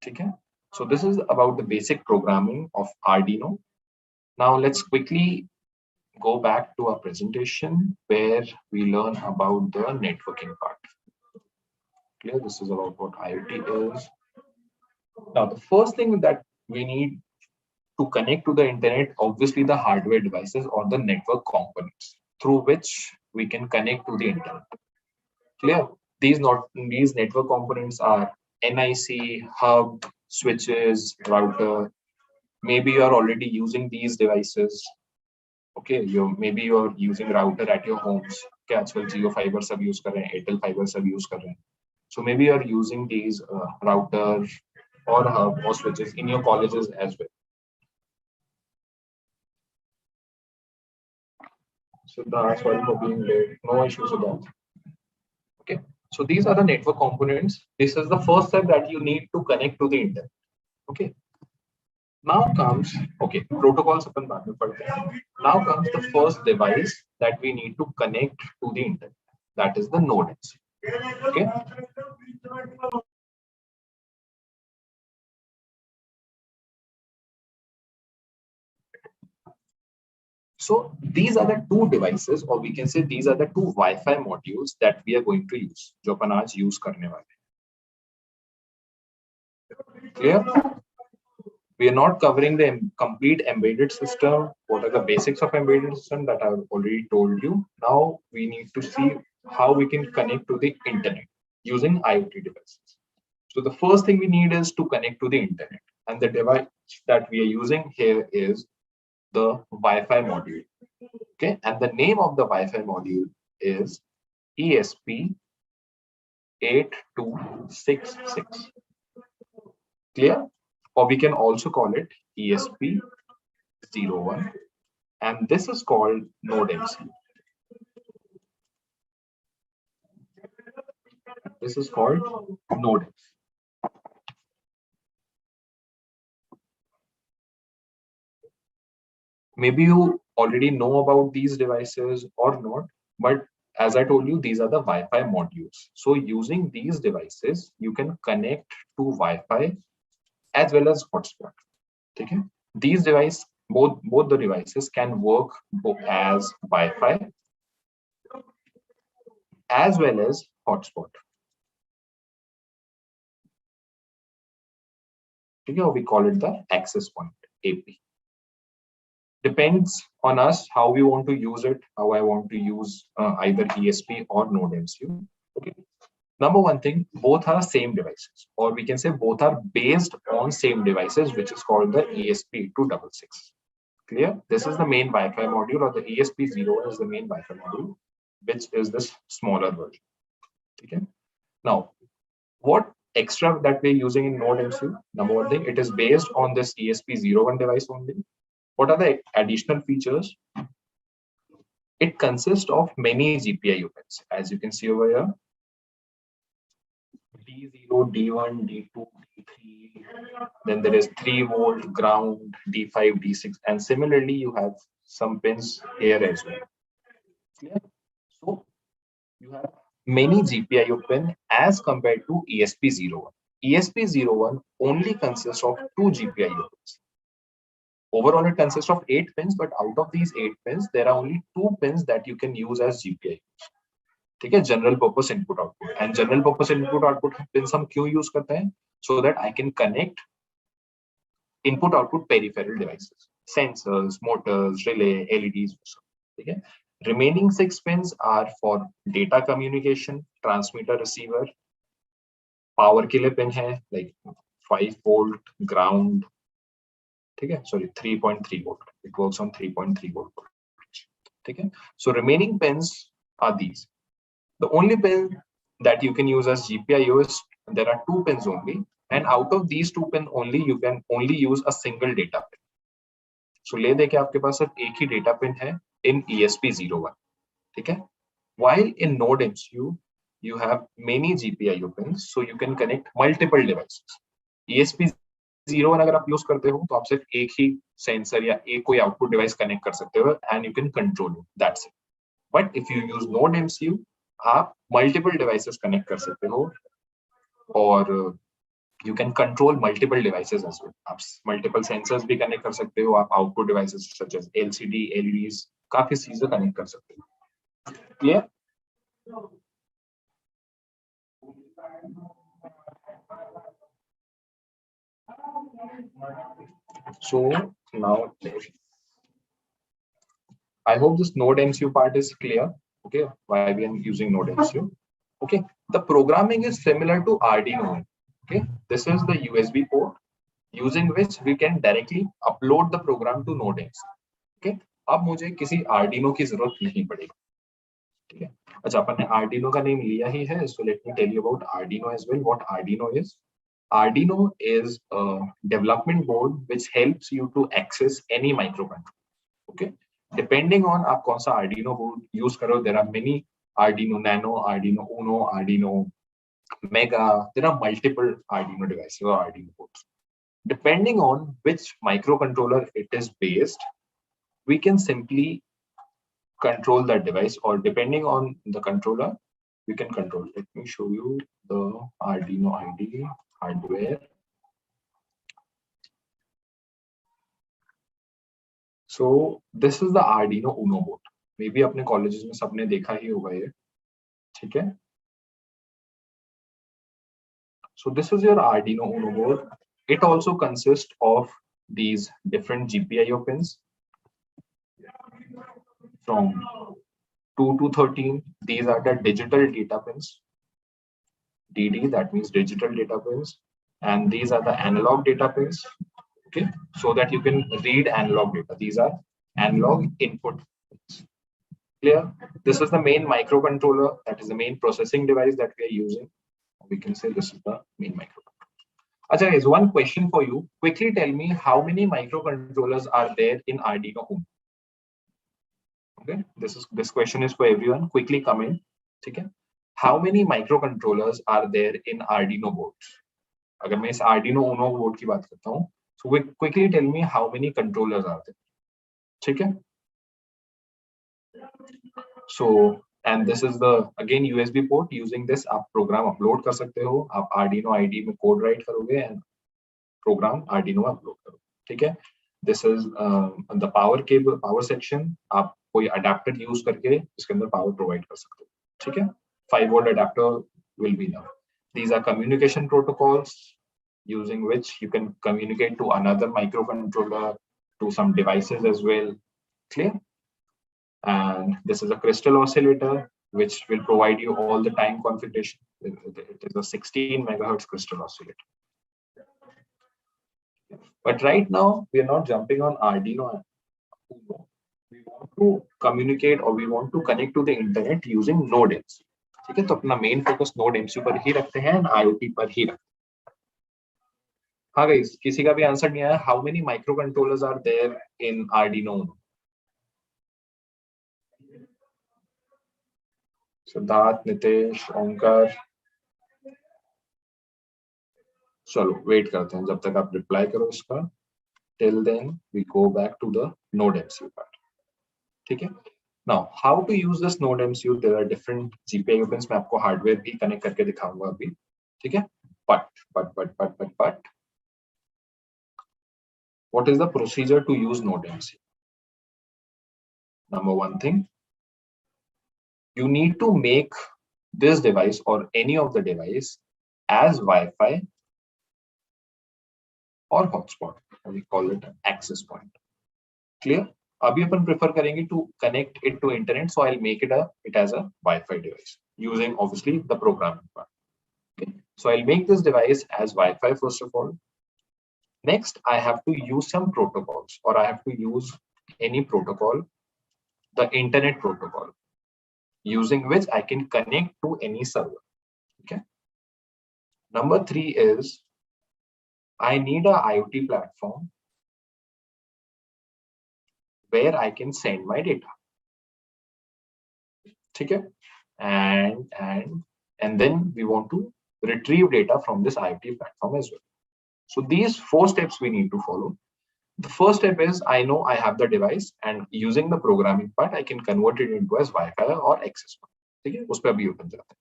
ठीक है? So this is about the basic programming of Arduino. Now let's quickly go back to our presentation where we learn about the networking part. Clear? This is about what IoT is. Now the first thing that we need to connect to the internet, obviously the hardware devices or the network components through which we can connect to the internet. Clear? These network components are NIC, hub, switches, router. Maybe you are already using these devices. Okay, maybe you are using router at your homes. Okay, आजकल Jio fiber सब use कर रहे हैं, Airtel fiber सब use कर रहे हैं. So maybe you are using these router or hub or switches in your colleges as well. So that's why for being late. No issues with that. Okay. So these are the network components. This is the first step that you need to connect to the internet. Okay. Now comes, okay, protocols अपन बाद में पढ़ते हैं. Now comes the first device that we need to connect to the internet. That is the NodeMCU. Okay. So these are the two devices, or we can say these are the two Wi-Fi modules that we are going to use. जो अपन आज use करने वाले हैं. Clear? We are not covering the complete embedded system. What are the basics of embedded system that I've already told you. Now we need to see how we can connect to the internet using IoT devices. So the first thing we need is to connect to the internet, and the device that we are using here is the Wi-Fi module. Okay, and the name of the Wi-Fi module is ESP8266. Clear? Or we can also call it ESP01, and this is called NodeMCU. This is called NodeMCU. Maybe you already know about these devices or not, but as I told you, these are the Wi-Fi modules. So using these devices, you can connect to Wi-Fi as well as hotspot. Okay? These devices, both the devices can work both as Wi-Fi as well as hotspot. Okay? Or we call it the access point, AP. Depends on us how we want to use it, how I want to use either ESP or NodeMCU. Okay. Number one thing, both are same devices, or we can say both are based on same devices, which is called the ESP8266. Clear? This is the main Wi-Fi module, or the ESP01 is the main Wi-Fi module, which is this smaller version. Okay. Now, what extra that we're using in NodeMCU? Number one thing, it is based on this ESP01 device only. What are the additional features? It consists of many GPIO pins, as you can see over here. D0, D1, D2, D3. Then there is 3-volt ground, D5, D6, and similarly you have some pins here as well. Clear? So you have many GPIO pin as compared to ESP01. ESP01 only consists of 2 GPIO pins. Overall, it consists of 8 pins, but out of these 8 pins, there are only 2 pins that you can use as GPIO. ठीक है, general purpose input output. And general purpose input output pins हम क्यों use करते हैं? So that I can connect input output peripheral devices, sensors, motors, relay, LEDs. ठीक है. Remaining 6 pins are for data communication, transmitter, receiver. Power के लिए pin है like 5 volt, ground. ठीक है, sorry 3.3 volt. It works on 3.3 volt. ठीक है. So remaining pins are these. The only pin that you can use as GPIO is there are 2 pins only, and out of these 2 pin only you can only use a single data pin. So ले दे के आपके पास सिर्फ एक ही data pin है in ESP01. ठीक है. While in NodeMCU you have many GPIO pins, so you can connect multiple devices. ESP01 अगर आप यूज करते हो तो आप सिर्फ एक ही सेंसर या एक कोई आउटपुट डिवाइस कनेक्ट कर सकते हो and you can control it. That's it. But if you use NodeMCU, आप मल्टीपल डिवाइसेस कनेक्ट कर सकते हो और you can control multiple devices as well. आप मल्टीपल सेंसर्स भी कनेक्ट कर सकते हो. आप output devices such as LCD, LEDs, काफी चीजें कनेक्ट कर सकते हो. Clear? So now I hope this NodeMCU part is clear. Okay, why we are using NodeMCU. Okay, the programming is similar to Arduino. Okay, this is the USB port using which we can directly upload the program to NodeMCU. Okay, अब मुझे किसी Arduino की जरूरत नहीं पड़ेगी. ठीक है. अच्छा, अपन ने Arduino का नेम लिया ही है, so let me tell you about Arduino as well. What Arduino is? Arduino is a development board which helps you to access any microcontroller. Okay. Depending on आप कौन सा Arduino board use करो, there are many Arduino Nano, Arduino Uno, Arduino Mega. There are multiple Arduino devices or Arduino boards. Depending on which microcontroller it is based, we can simply control that device, or depending on the controller, we can control. Let me show you the Arduino Ide hardware. So this is the Arduino Uno board. Maybe अपने colleges में सबने देखा ही होगा ये. ठीक है. So this is your Arduino Uno board. It also consists of these different GPIO pins from 2 to 13. These are the digital data pins. DD, that means digital data pins, and these are the analog data pins. Okay, so that you can read analog data. These are analog input pins. Clear? This is the main microcontroller. That is the main processing device that we are using. We can say this is the main microcontroller. Achha, guys, one question for you. Quickly tell me how many microcontrollers are there in Arduino Uno? Okay, this question is for everyone. Quickly comment. Okay, how many microcontrollers are there in Arduino boards? अगर मैं इस Arduino Uno board की बात करता हूँ, so quickly tell me how many controllers are there. ठीक है? So and this is the again USB port. Using this आप program upload कर सकते हो. आप Arduino Ide में code write करोगे and program Arduino में upload करोगे. ठीक है? This is the power cable, power section. आप कोई adapter use करके इसके अंदर power provide कर सकते हो. ठीक है? 5 volt adapter will be enough. These are communication protocols using which you can communicate to another microcontroller, to some devices as well. Clear? And this is a crystal oscillator which will provide you all the time configuration. It is a 16 megahertz crystal oscillator. But right now we are not jumping on Arduino. We want to communicate or we want to connect to the internet using NodeMCU. ठीक है, तो अपना main focus NodeMCU पर ही रखते हैं, IoT पर ही रखते हैं. हाँ गाइस, किसी का भी आंसर नहीं आया. How many microcontrollers are there in Arduino? Siddharth, Nitesh, ओंकार, चलो वेट करते हैं जब तक आप रिप्लाई करो इसका. Till then we go back to the NodeMCU part. ठीक है. Now, how to use this NodeMCU? There are different GPIO pins. मैं आपको हार्डवेयर भी कनेक्ट करके दिखाऊंगा अभी. ठीक है. But what is the procedure to use NodeMCU? Number one thing, you need to make this device or any of the device as Wi-Fi or hotspot. We call it an access point. Clear? अभी अपन prefer करेंगे to connect it to internet, so I'll make it as a Wi-Fi device using obviously the programming part. Okay. So I'll make this device as Wi-Fi first of all. Next, I have to use some protocols, or I have to use any protocol, the internet protocol, using which I can connect to any server. Okay. Number 3 is I need a IoT platform where I can send my data. Okay. And then we want to retrieve data from this IoT platform as well. So these 4 steps we need to follow. The first step is I know I have the device, and using the programming part, I can convert it into as Wi-Fi or access point. Okay. उस पे अभी open जाते हैं.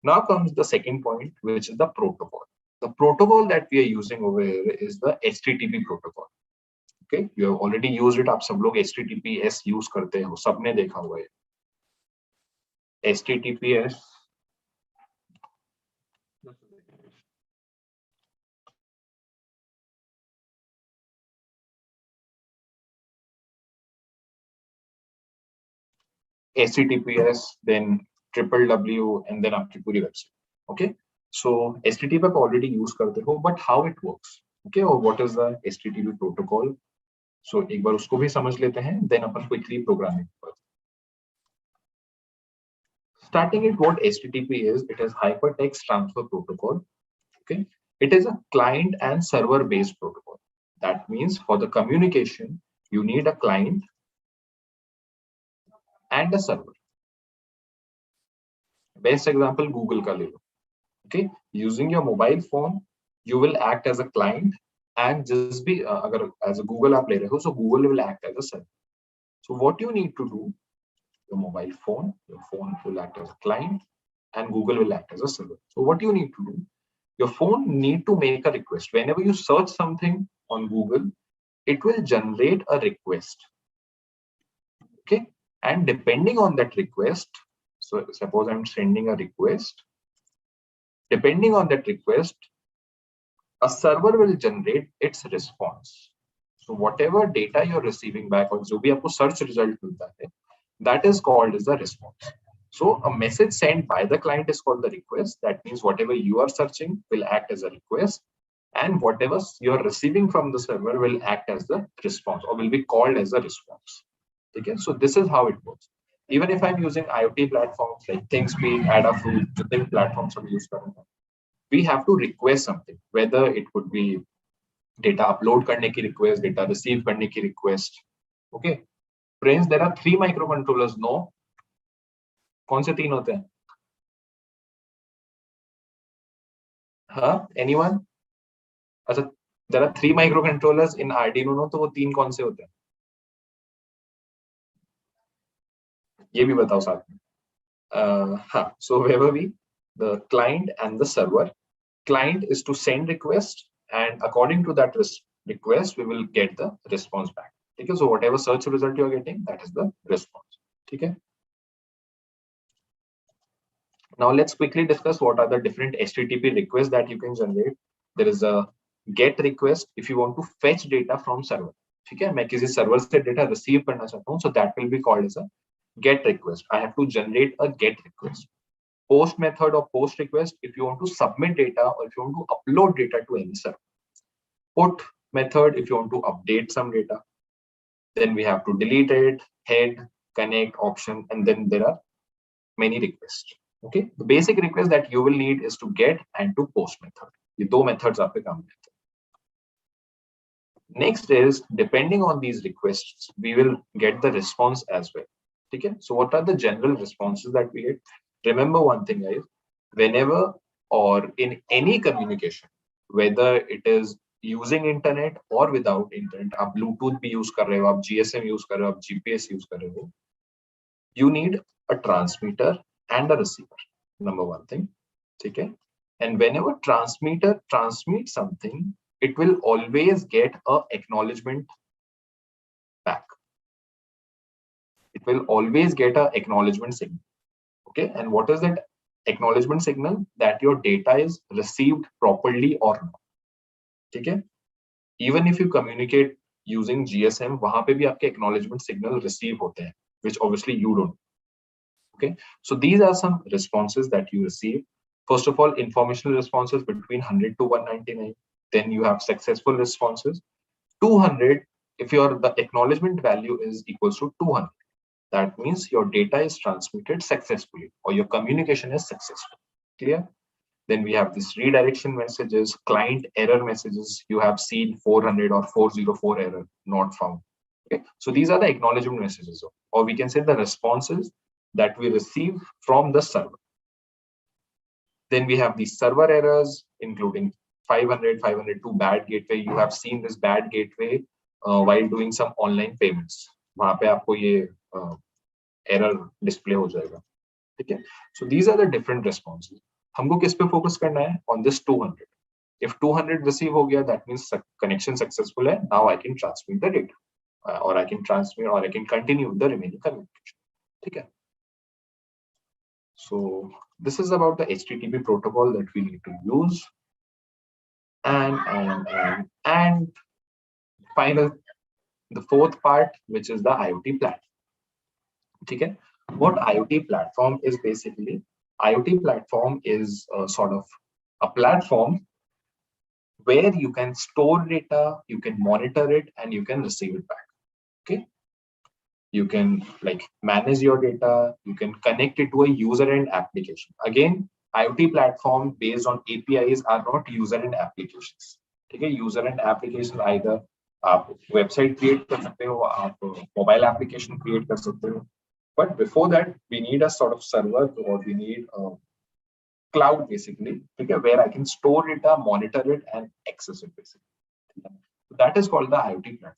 Now comes the second point, which is the protocol. The protocol that we are using over here is the HTTP protocol. Okay, you have already used it. आप सब लोग HTTPS use करते हो, सबने देखा हुआ है. HTTPS. HTTPS, then www, and then आपकी पूरी website. Okay, so HTTP आप already use करते हो, but how it works? Okay, or what is the HTTP protocol? So एक बार उसको भी समझ लेते हैं, then upon quickly programming. Starting with what HTTP is, it is Hypertext Transfer Protocol. Okay, it is a client and server based protocol. That means for the communication, you need a client and a server. Best example, Google ka le lo. Okay, using your mobile phone, you will act as a client, and just be agar as a Google app le rahe ho, so Google will act as a server. So what you need to do, your mobile phone, your phone will act as a client, and Google will act as a server. So what you need to do, your phone need to make a request. Whenever you search something on Google, it will generate a request. Okay, and depending on that request, so suppose I'm sending a request, depending on that request, a server will generate its response. So whatever data you're receiving back, or जो भी आपको search result मिलता है, that is called as the response. So a message sent by the client is called the request. That means whatever you are searching will act as a request, and whatever you're receiving from the server will act as the response, or will be called as a response. Okay, so this is how it works. Even if I'm using IoT platforms like Thingspeak, Adafruit, the big platforms we use, we have to request something, whether it would be data upload करने की request, data receive करने की request. Okay, friends, there are 3 microcontrollers. No, कौन से 3 होते हैं? हाँ, anyone? अच्छा, there are 3 microcontrollers in Arduino, तो वो 3 कौन से होते हैं? ये भी बताओ साथ में. हाँ, so where were we? The client and the server. Client is to send request, and according to that request, we will get the response back. Okay, so whatever search result you are getting, that is the response. Okay. Now let's quickly discuss what are the different HTTP requests that you can generate. There is a get request if you want to fetch data from server. Okay, मैं किसी server से data receive करना चाहता हूँ, so that will be called as a get request. I have to generate a get request. Post method or post request if you want to submit data or if you want to upload data to any server. Put method if you want to update some data. Then we have to delete it, head, connect, option, and then there are many requests. Okay, the basic request that you will need is to get and to post method. ये 2 methods आप पे काम करते हैं. Next is, depending on these requests, we will get the response as well. Okay, so what are the general responses that we get? Remember one thing, guys. Whenever or in any communication, whether it is using internet or without internet, आप Bluetooth भी use कर रहे हो, आप GSM use कर रहे हो, आप GPS use कर रहे हो, you need a transmitter and a receiver. Number one thing, okay? And whenever transmitter transmits something, it will always get a acknowledgement back. It will always get a acknowledgement signal. Okay, and what is that acknowledgement signal? That your data is received properly or not. Okay, even if you communicate using GSM, वहाँ पे भी आपके acknowledgement signal receive होते हैं, which obviously you don't. Okay, so these are some responses that you receive. First of all, informational responses between 100 to 199. Then you have successful responses. 200, if the acknowledgement value is equals to 200. That means your data is transmitted successfully or your communication is successful. Clear? Then we have this redirection messages, client error messages. You have seen 400 or 404 error not found. Okay, so these are the acknowledgement messages, or we can say the responses that we receive from the server. Then we have the server errors, including 500, 502 bad gateway. You have seen this bad gateway while doing some online payments. वहाँ पे आपको ये error display हो जाएगा. ठीक है? So these are the different responses. हमको किस पे focus करना है? On this 200. If 200 receive हो गया, that means connection successful है. Now I can transmit the data, or I can transmit, or I can continue the remaining communication. ठीक है? So this is about the HTTP protocol that we need to use. And final, the fourth part, which is the IoT platform. Okay, what IoT platform is basically, IoT platform is sort of a platform where you can store data, you can monitor it, and you can receive it back. Okay, you can like manage your data, you can connect it to a user and application. Again, IoT platform based on APIs are not user and applications. Okay, user and application either आप website create कर सकते हो, आप mobile application create कर सकते हो. But before that, we need a sort of server, or we need a cloud basically, okay, where I can store data, monitor it, and access it basically. That is called the IoT platform.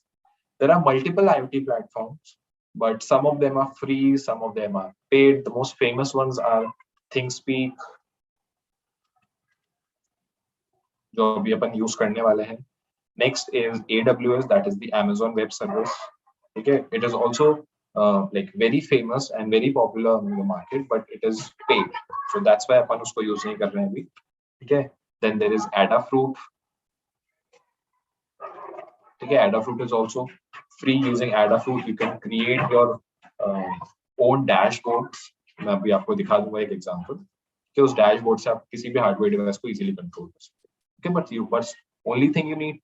There are multiple IoT platforms, but some of them are free, some of them are paid. The most famous ones are Thingspeak, जो अभी अपन use करने वाले हैं. Next is AWS, that is the Amazon Web Service. Okay, it is also like very famous and very popular in the market, but it is paid. So that's why अपन उसको use नहीं कर रहे हैं अभी. Okay, then there is Adafruit. Okay, Adafruit is also free. Using Adafruit, you can create your own dashboards. मैं अभी आपको दिखा दूंगा एक example. कि उस dashboard से आप किसी भी hardware device को easily control कर सकते हैं. Okay, but only thing you need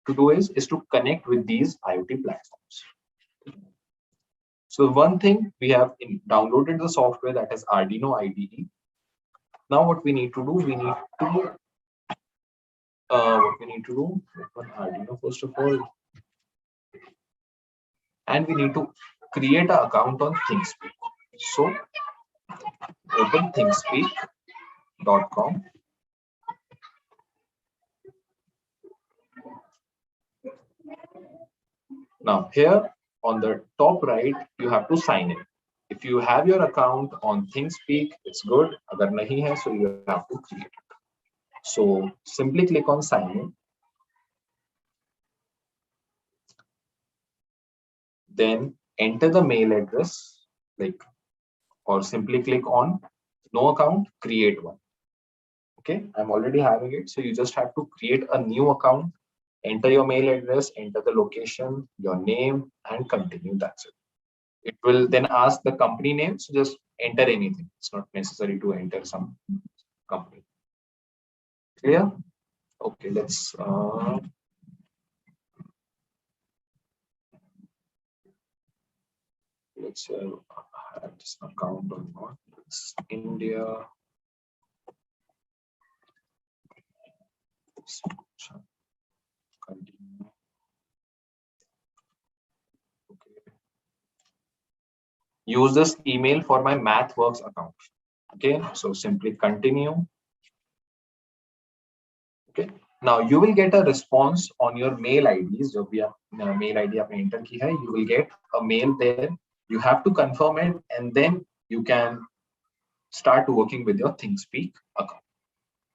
to do is to connect with these IoT platforms. So one thing, we have downloaded the software, that is Arduino Ide. Now what we need to do, we need to open Arduino first of all, and we need to create an account on Thingspeak. So open thingspeak.com. Now here on the top right, you have to sign in. If you have your account on Thingspeak, it's good. Agar nahi hai, so you have to create it. So simply click on sign in. Then enter the mail address, or simply click on no account, create one. Okay, I'm already having it. So you just have to create a new account, enter your mail address, enter the location, your name, and continue. That's it. It will then ask the company name, so just enter anything. It's not necessary to enter some company. Clear? Okay, let's have this account or not. It's India. Continue. Okay. use this email for my MathWorks account. Okay, so simply continue. Okay, now you will get a response on your mail IDs. जो भी आप mail ID आपने enter की है, you will get a mail there. You have to confirm it, and then you can start working with your Thingspeak account.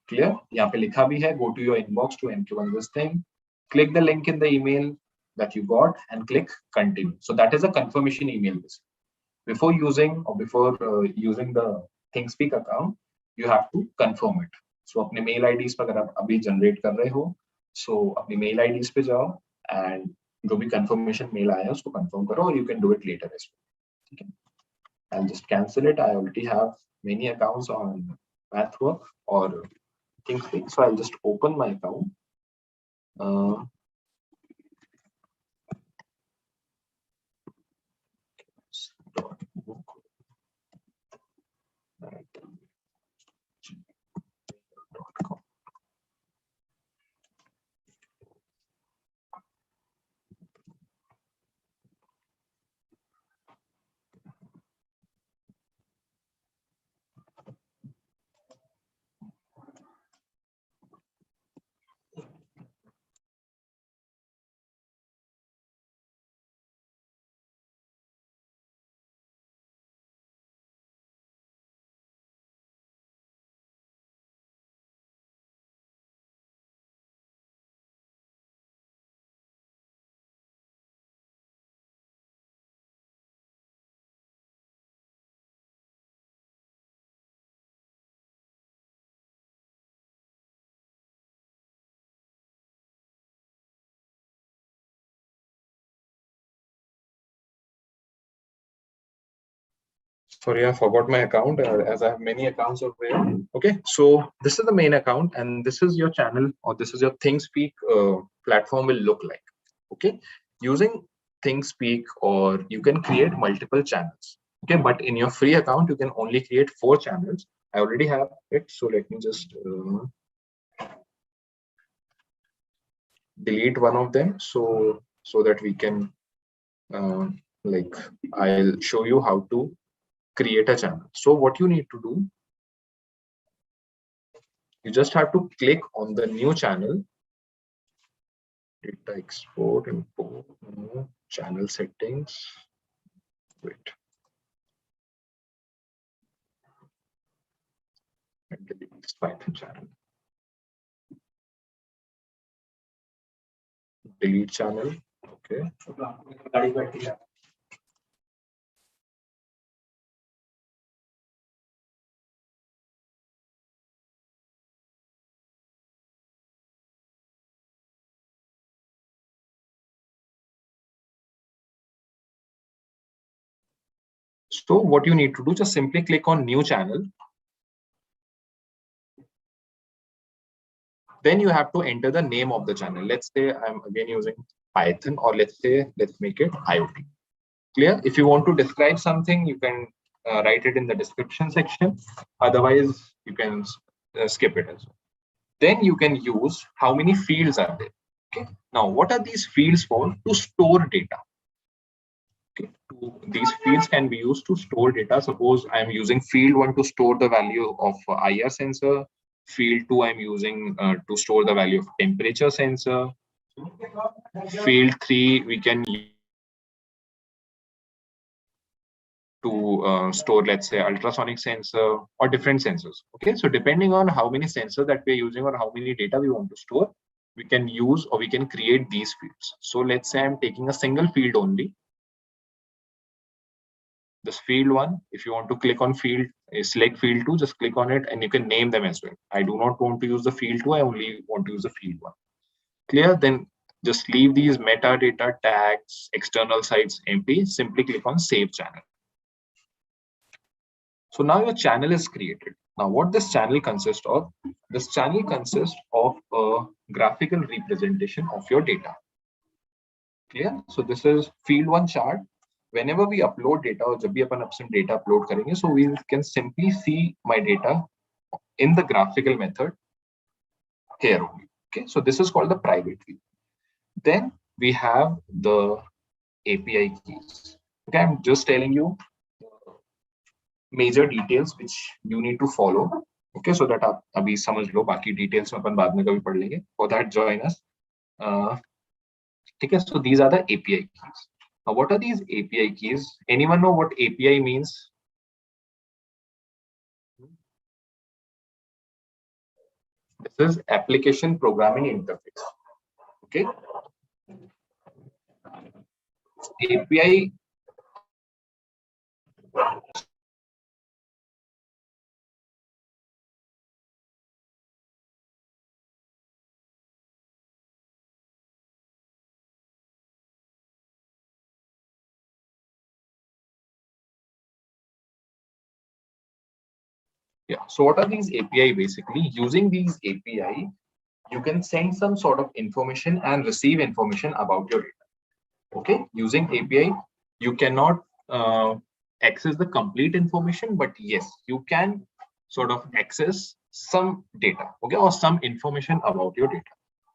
Clear? यहाँ पे लिखा भी है, go to your inbox to enquire this thing. Click the link in the email that you got and click continue. So that is a confirmation email. Before using using the Thingspeak account, you have to confirm it. So अपने mail IDs पर अगर आप अभी generate कर रहे हो, so अपनी mail IDs पे जाओ and जो भी confirmation mail आया है उसको confirm करो, or you can do it later as well. Okay. I'll just cancel it. I already have many accounts on MathWork or Thingspeak, so I'll just open my account. Sorry, I forgot my account as I have many accounts over here. Okay, so this is the main account and this is your channel, or this is your Thingspeak platform will look like. Okay, using Thingspeak, or you can create multiple channels. Okay, but in your free account, you can only create 4 channels. I already have it, so let me just delete one of them so that we can like I'll show you how to create a channel. So what you need to do, you just have to click on the new channel, data export, import, channel settings. Wait, and delete this Python channel. Delete channel. Okay. So what you need to do, just simply click on new channel. Then you have to enter the name of the channel. Let's say I'm again using Python, or let's make it IoT. Clear? If you want to describe something, you can write it in the description section. Otherwise, you can skip it as well. Then you can use how many fields are there. Okay. Now, what are these fields for? To store data. Okay. These fields can be used to store data. Suppose I'm using field 1 to store the value of IR sensor. Field 2 I'm using to store the value of temperature sensor. Field 3 we can use to store, let's say, ultrasonic sensor or different sensors. Okay, so depending on how many sensors that we're using or how many data we want to store, we can use or we can create these fields. So let's say I'm taking a single field only. This field 1, if you want to click on field, select field 2, just click on it and you can name them as well. I do not want to use the field 2, I only want to use the field 1. Clear? Then just leave these metadata tags, external sites empty, simply click on save channel. So now your channel is created. Now what this channel consists of? This channel consists of a graphical representation of your data. Clear? So this is field 1 chart. Whenever we upload data, or जब भी अपन अपने data upload करेंगे, so we can simply see my data in the graphical method here only. Okay, so this is called the private view. Then we have the API keys. Okay, I'm just telling you major details which you need to follow. Okay, so that आप अभी समझ लो, बाकी details में अपन बाद में कभी पढ़ लेंगे. For that, join us. Okay, so these are the API keys. Now, what are these API keys? Anyone know what API means? This is application programming interface. Okay. API Yeah, so what are these API basically? Using these API, you can send some sort of information and receive information about your data. Okay, using API, you cannot access the complete information, but yes, you can sort of access some data, okay, or some information about your data.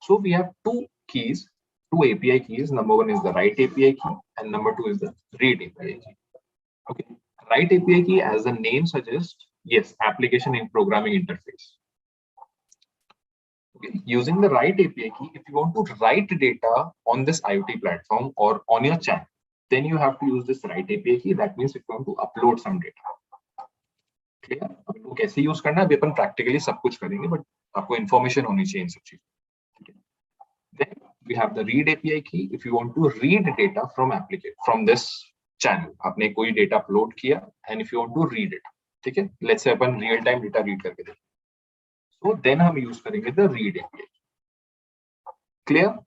So we have two keys, two API keys. Number one is the write API key, and number two is the read API key. Okay, write API key, as the name suggests, yes, application and programming interface. Okay. Using the write API key, if you want to write data on this IoT platform or on your channel, then you have to use this write API key. That means if you want to upload some data. Clear? आपको कैसे use करना है अभी अपन practically सब कुछ करेंगे, but आपको information होनी चाहिए इन सब चीजों. Then we have the read API key. If you want to read data from application from this channel, आपने कोई data upload किया, and if you want to read it, ठीक है? Let's say upon real time data read करके देखें. So then हम use करेंगे the read API. Clear?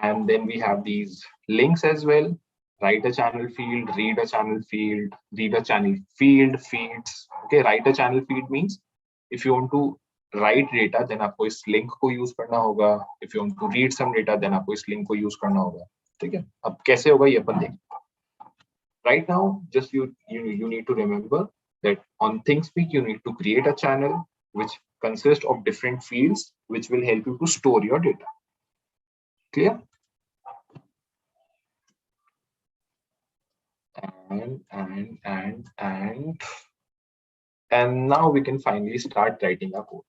And then we have these links as well. Write a channel field, read a channel field, read a channel field, feeds. Okay, write a channel field means if you want to write data, then आपको इस link को use करना होगा. If you want to read some data, then आपको इस link को use करना होगा. ठीक है? अब कैसे होगा ये अपन देखेंगे. Right now, just you need to remember that on Thingspeak you need to create a channel which consists of different fields which will help you to store your data. Clear? And now we can finally start writing our code.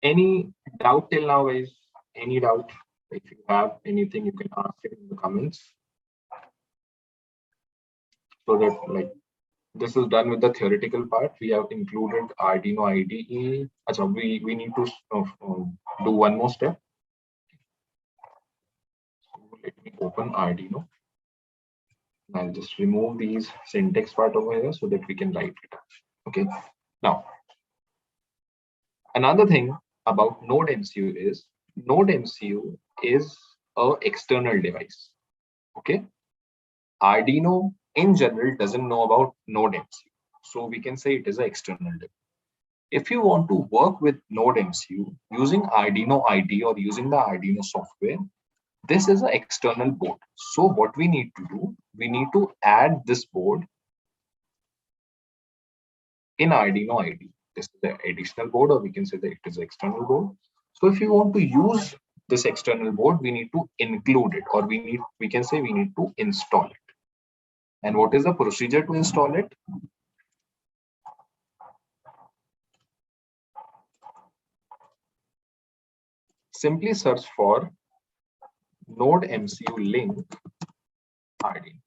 Any doubt till now, guys? Any doubt? If you have anything, you can ask it in the comments. So that, like, this is done with the theoretical part. We have included Arduino Ide. So we need to do one more step. So let me open Arduino. I'll just remove these syntax part over here so that we can write it. Okay. Now, another thing about NodeMCU is NodeMCU is an external device. Okay. Arduino in general doesn't know about NodeMCU, so we can say it is an external device. If you want to work with NodeMCU using Arduino Ide or using the Arduino software, this is an external board. So what we need to do, we need to add this board in Arduino Ide. This is the additional board, or we can say that it is an external board. So if you want to use this external board, we need to include it, or we can say we need to install it. And what is the procedure to install it? Simply search for NodeMCU link Arduino.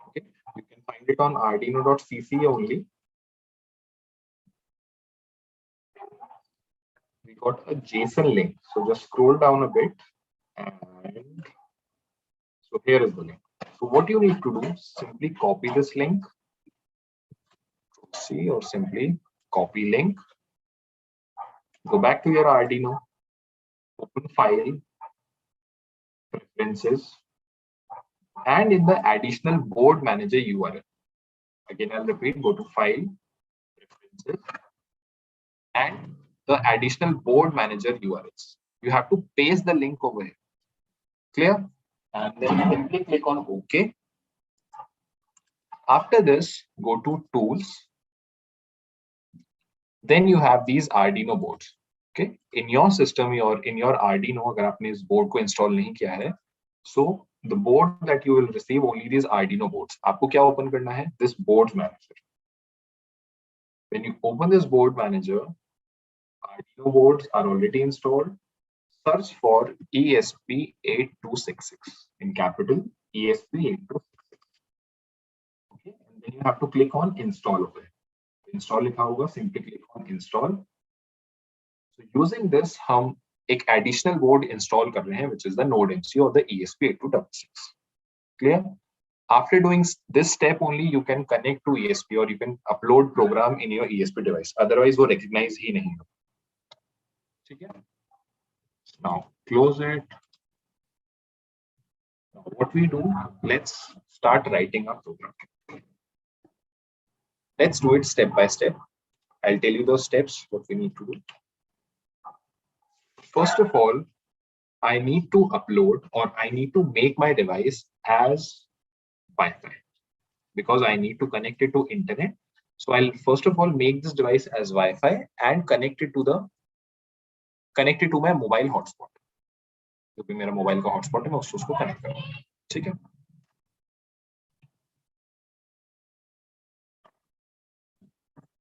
Okay, you can find it on arduino.cc only. We got a JSON link. So just scroll down a bit, and so here is the link. So what you need to do, simply copy this link. See, or simply copy link. Go back to your Arduino, open file, preferences, and in the additional board manager URL. Again, I'll repeat, go to file, preferences, and the additional board manager URLs. You have to paste the link over here. Clear? And then simply click on OK. After this, go to tools. Then you have these Arduino boards. Okay, in your system or in your Arduino, अगर आपने इस board को install नहीं किया है, so the board that you will receive only these Arduino boards. आपको क्या open करना है? This board manager. When you open this board manager, Arduino boards are already installed. Search for ESP8266 in capital ESP8266. Okay, and then you have to click on install over it. Install लिखा होगा, simply click on install. So using this, हम एक additional board install कर रहे हैं, which is the NodeMCU or the ESP8266. Clear? After doing this step only, you can connect to ESP or you can upload program in your ESP device. Otherwise, वो recognize ही नहीं होगा. ठीक है? Now close it. Now what we do? Let's start writing our program. Let's do it step by step. I'll tell you those steps, what we need to do. First of all, I need to upload or I need to make my device as Wi-Fi because I need to connect it to internet. So I'll first of all make this device as Wi-Fi and connect it to my mobile hotspot. क्योंकि मेरा mobile का hotspot है, मैं उसको connect करूंगा. ठीक है.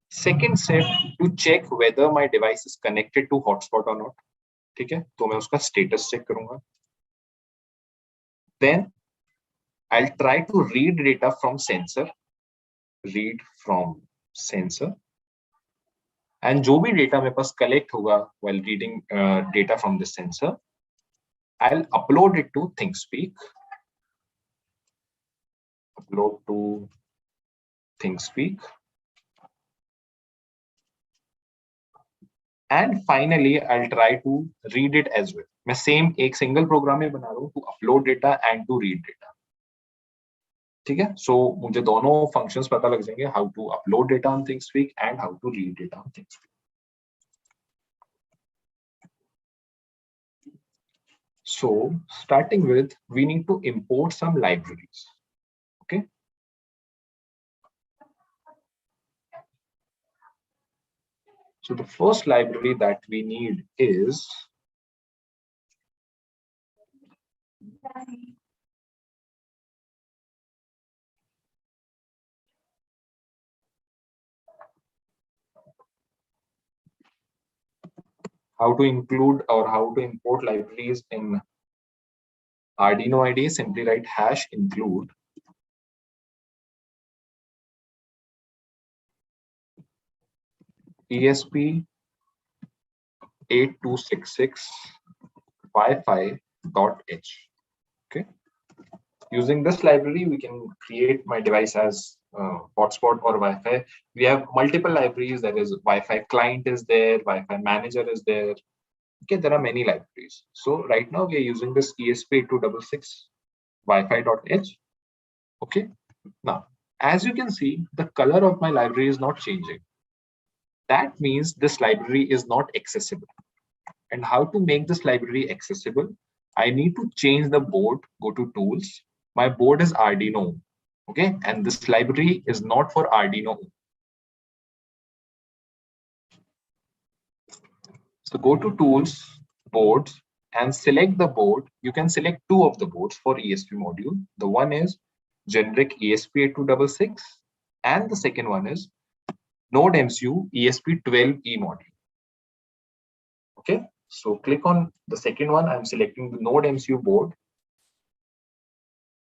Second step, to check whether my device is connected to hotspot or not. ठीक है, तो मैं उसका status check करूंगा. Then I'll try to read data from sensor. Read from sensor. And जो भी data मेरे पास collect होगा while reading data from the sensor, I'll upload it to Thingspeak. Upload to Thingspeak. And finally, I'll try to read it as well. मैं same एक single program में बना रहा हूँ to upload data and to read data. ठीक है? So मुझे दोनों functions पता लग जाएंगे, how to upload data on Thingspeak and how to read data on Thingspeak. So starting with, we need to import some libraries. Okay. So the first library that we need is how to include or how to import libraries in Arduino Ide. Simply write #include ESP8266 Wi-Fi.h. Okay. Using this library, we can create my device as hotspot or Wi-Fi. We have multiple libraries. There is Wi-Fi client is there, Wi-Fi manager is there. Okay, there are many libraries. So right now we are using this ESP8266 Wi-Fi.h. Okay. Now, as you can see, the color of my library is not changing. That means this library is not accessible. And how to make this library accessible? I need to change the board, go to tools. My board is Arduino. Okay, and this library is not for Arduino. So go to tools, boards, and select the board. You can select two of the boards for ESP module. The one is generic ESP8266, and the second one is NodeMCU ESP12E module. Okay, so click on the second one. I'm selecting the NodeMCU board.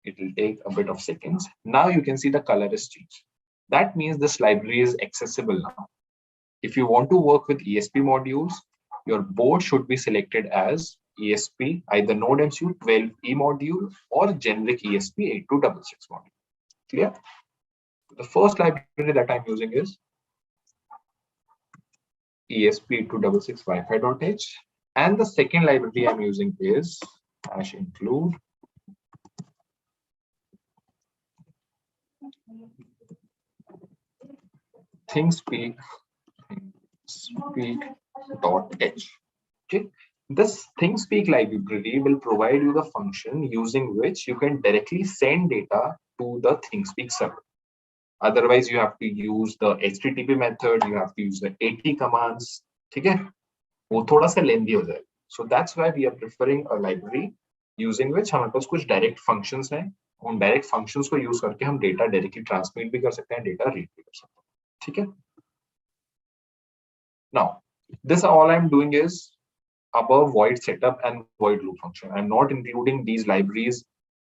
It will take a bit of seconds. Now you can see the color is changed. That means this library is accessible now. If you want to work with ESP modules, your board should be selected as ESP, either NodeMCU 12E module or generic ESP8266 module. Clear? The first library that I'm using is ESP8266 Wi-Fi.h, and the second library I'm using is #include Thingspeak.h. Okay, this Thingspeak library will provide you the function using which you can directly send data to the Thingspeak server. Otherwise, you have to use the HTTP method. You have to use the AT commands. ठीक है? वो थोड़ा सा lengthy हो जाएगा. So that's why we are preferring a library using which हमारे पास कुछ direct functions हैं, उन डायरेक्ट फंक्शंस को यूज करके हम डेटा डायरेक्टली ट्रांसमिट भी कर सकते हैं, डेटा रीड भी कर सकते हैं, ठीक है। Now this all I'm doing is above void setup and void loop function. I'm not including these libraries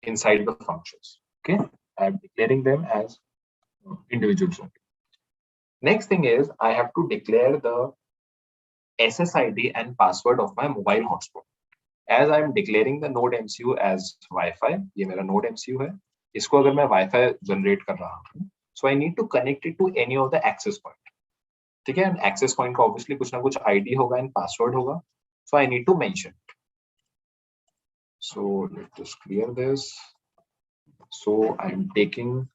inside the functions. Okay, I'm declaring them as individuals only. Next thing is I have to declare the SSID and password of my mobile hotspot. As I'm declaring the NodeMCU as Wi-Fi, ये मेरा NodeMCU है, इसको अगर मैं Wi-Fi generate कर रहा हूँ, so I need to connect it to any of the access point. ठीक है, access point का obviously कुछ ना कुछ ID होगा and password होगा, so I need to mention it. So let's just clear this. So I'm taking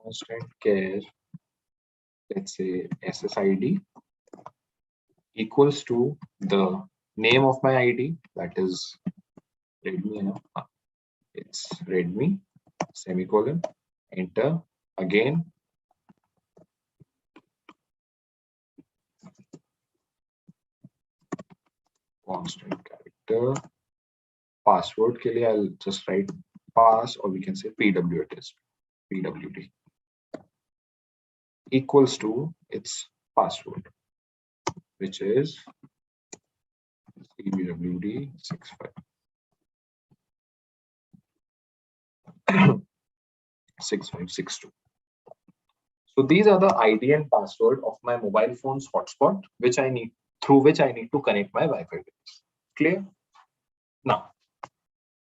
constant care, let's say SSID equals to the name of my ID, that is Redmi, it's Redmi, semicolon, enter, again, constant character, password के लिए I'll just write pass, or we can say PWD, equals to its password, which is PWD 6562. So these are the ID and password of my mobile phone's hotspot, which I need, through which I need to connect my Wi-Fi device. Clear? Now,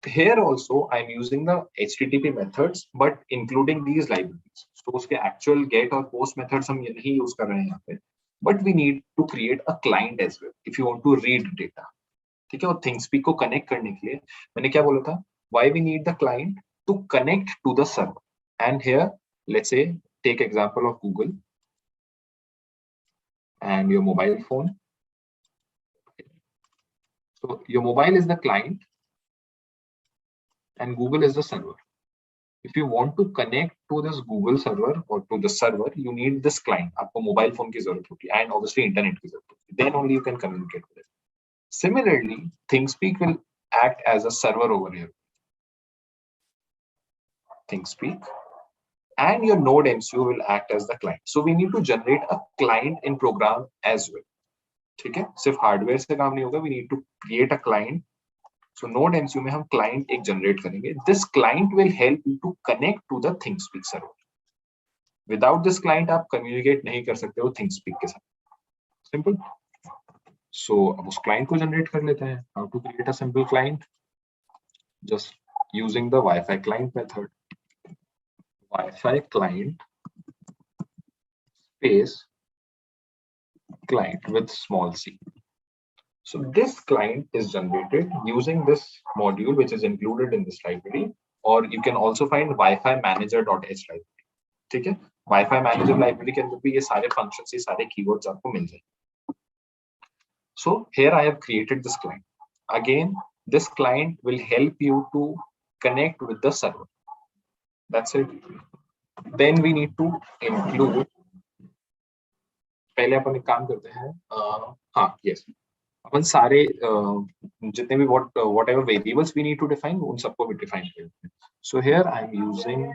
here also I'm using the HTTP methods, but including these libraries. So उसके actual get और post methods हम ये नहीं use कर रहे हैं यहाँ पे, but we need to create a client as well if you want to read data. ठीक है, और Thingspeak को connect करने के लिए मैंने क्या बोला था? Why we need the client? To connect to the server. And here, let's say, take example of Google and your mobile phone. So your mobile is the client and Google is the server. If you want to connect to this Google server or to the server, you need this client. आपको mobile phone की जरूरत होगी and obviously internet की जरूरत होगी. Then only you can communicate with it. Similarly, Thingspeak will act as a server over here. Thingspeak. And your NodeMCU will act as the client. So we need to generate a client in program as well. ठीक है, सिर्फ hardware से काम नहीं होगा. We need to create a client. So NodeMCU में हम client एक generate करेंगे. This client will help you to connect to the Thingspeak server. Without this client आप communicate नहीं कर सकते हो Thingspeak के साथ. Simple. So अब उस client को generate कर लेते हैं. How to create a simple client? Just using the Wi-Fi client method. Wi-Fi client space client with small c. So this client is generated using this module, which is included in this library, or you can also find Wi-Fi manager.h library. ठीक है, Wi-Fi manager library के अंदर भी ये सारे functions, ये सारे keywords आपको मिल जाएंगे. So here I have created this client. Again, this client will help you to connect with the server. That's it. Then we need to include. पहले अपन एक काम करते हैं. हाँ, yes. अपन सारे जितने भी whatever variables we need to define, उन सबको भी define करते हैं. So here I'm using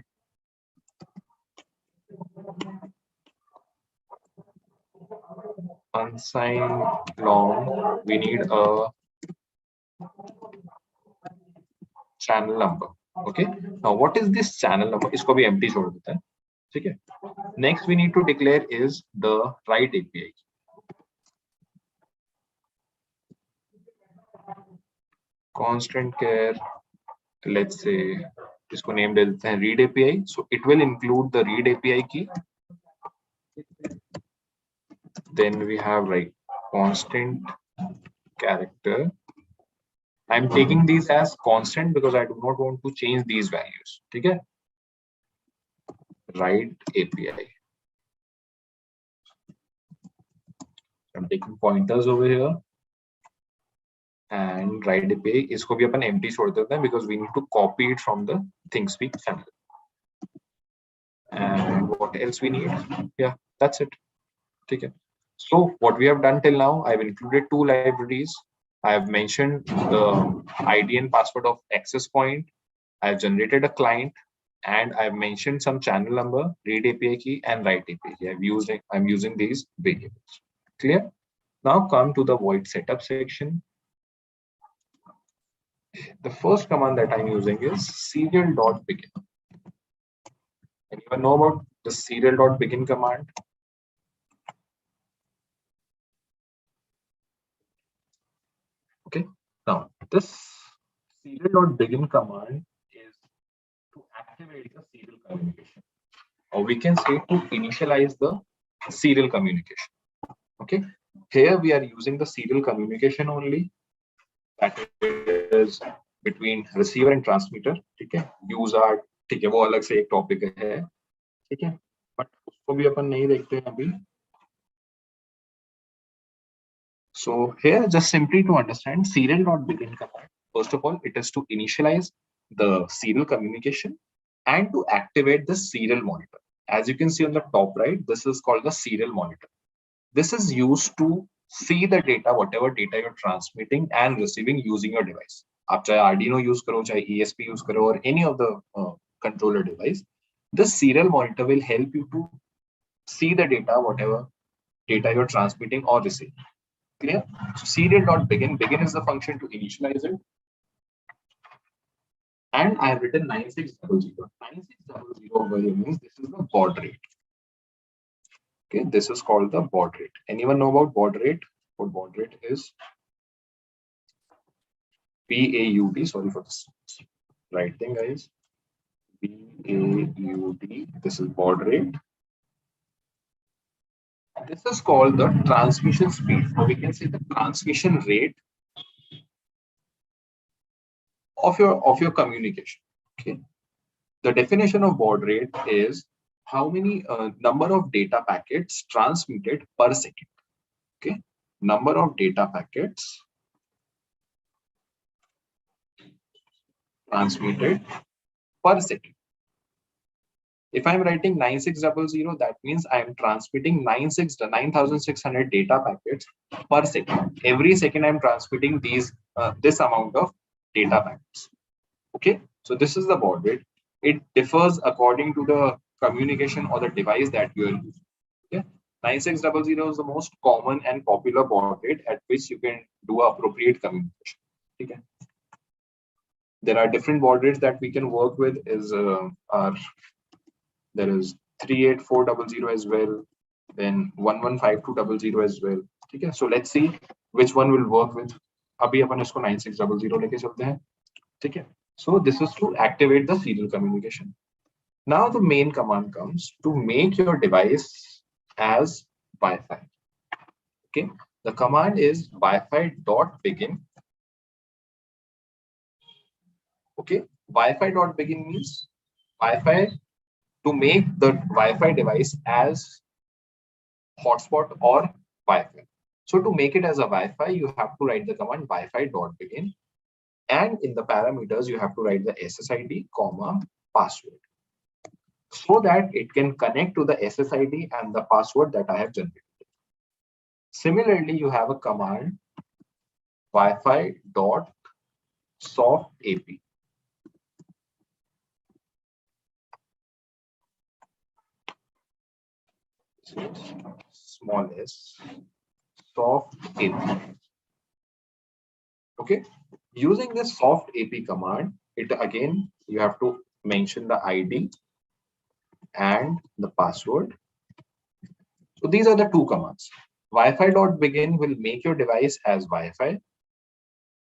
unsigned long. We need a channel number. Okay. Now what is this channel number? इसको भी empty छोड़ देते हैं. ठीक है. Next we need to declare is the write API. Constant care, let's say इसको name दे देते हैं read API. So it will include the read API key. Then we have like constant character. I'm taking these as constant because I do not want to change these values. ठीक है. Write API. I'm taking pointers over here. And write API इसको भी अपन empty छोड़ देते हैं because we need to copy it from the Thingspeak channel. And what else we need? Yeah, that's it. ठीक है. So what we have done till now, I've included two libraries. I have mentioned the ID and password of access point. I've generated a client, and I've mentioned some channel number, read API key, and write API key. I'm using these variables. Clear? Now come to the void setup section. The first command that I'm using is serial.begin. Anyone know about the serial.begin command? Okay. Now this serial.begin command is to activate the serial communication, or we can say to initialize the serial communication. Okay. Here we are using the serial communication only, that is between receiver and transmitter. ठीक है, use art, ठीक है, वो अलग से एक topic है, ठीक है, बट उसको भी अपन नहीं देखते हैं अभी. So here, just simply to understand serial.begin command, first of all, it is to initialize the serial communication and to activate the serial monitor. As you can see on the top right, this is called the serial monitor. This is used to see the data, whatever data you're transmitting and receiving using your device. आप चाहे Arduino use करो, चाहे ESP use करो, or any of the controller device, this serial monitor will help you to see the data, whatever data you're transmitting or receiving. Clear? So serial.begin, begin is the function to initialize it. And I have written 9600. 9600 over here means this is the baud rate. Okay, this is called the baud rate. Anyone know about baud rate? What baud rate is? BAUD, sorry for this right thing, guys. BAUD, this is baud rate. This is called the transmission speed, or we can say the transmission rate of your communication. Okay. The definition of baud rate is how many number of data packets transmitted per second. Okay, number of data packets transmitted per second. If I'm writing 9600, that means I am transmitting 9,600 data packets per second. Every second I'm transmitting this amount of data packets. Okay, so this is the baud rate. It differs according to the communication or the device that you are using. Okay, 9600 is the most common and popular baud rate at which you can do appropriate communication. Okay. There are different baud rates that we can work with. There is 38400 as well, then 115200 as well. Okay, so let's see which one will work with. अभी अपन इसको 9600 लेके चलते हैं. ठीक है. So this is to activate the serial communication. Now the main command comes to make your device as Wi-Fi. Okay, the command is Wi-Fi.begin. Okay, Wi-Fi.begin means Wi-Fi, to make the Wi-Fi device as hotspot or Wi-Fi. So to make it as a Wi-Fi, you have to write the command Wi-Fi.begin, and in the parameters you have to write the SSID, comma, password, so that it can connect to the SSID and the password that I have generated. Similarly, you have a command Wi-Fi.softAP. Small s, soft AP. Okay, using this soft AP command, it again you have to mention the ID and the password. So these are the two commands. Wi-Fi.begin will make your device as Wi-Fi,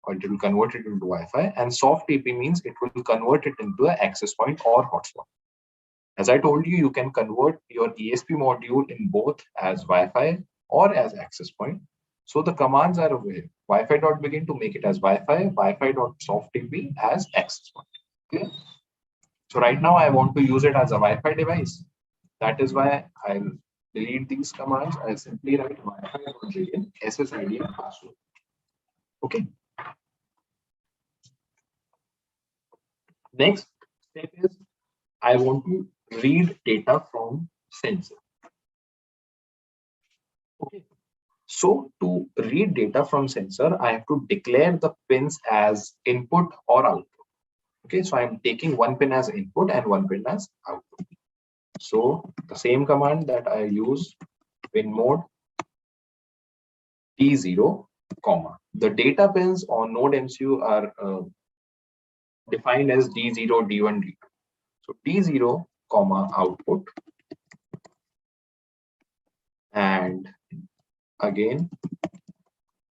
or it will convert it into Wi-Fi, and soft AP means it will convert it into an access point or hotspot. As I told you, you can convert your ESP module in both as Wi-Fi or as access point. So the commands are available. Wi-Fi.begin to make it as Wi-Fi, Wi-Fi.softap as access point. Okay. So right now I want to use it as a Wi-Fi device. That is why I'll delete these commands. I'll simply write Wi-Fi.begin, SSID and password. Okay. Next step is I want to read data from sensor. Okay. So to read data from sensor, I have to declare the pins as input or output. Okay, so I'm taking one pin as input and one pin as output. So the same command that I use pin mode T0, comma. The data pins on NodeMCU are defined as D0, D1, D2. So D0, comma output, and again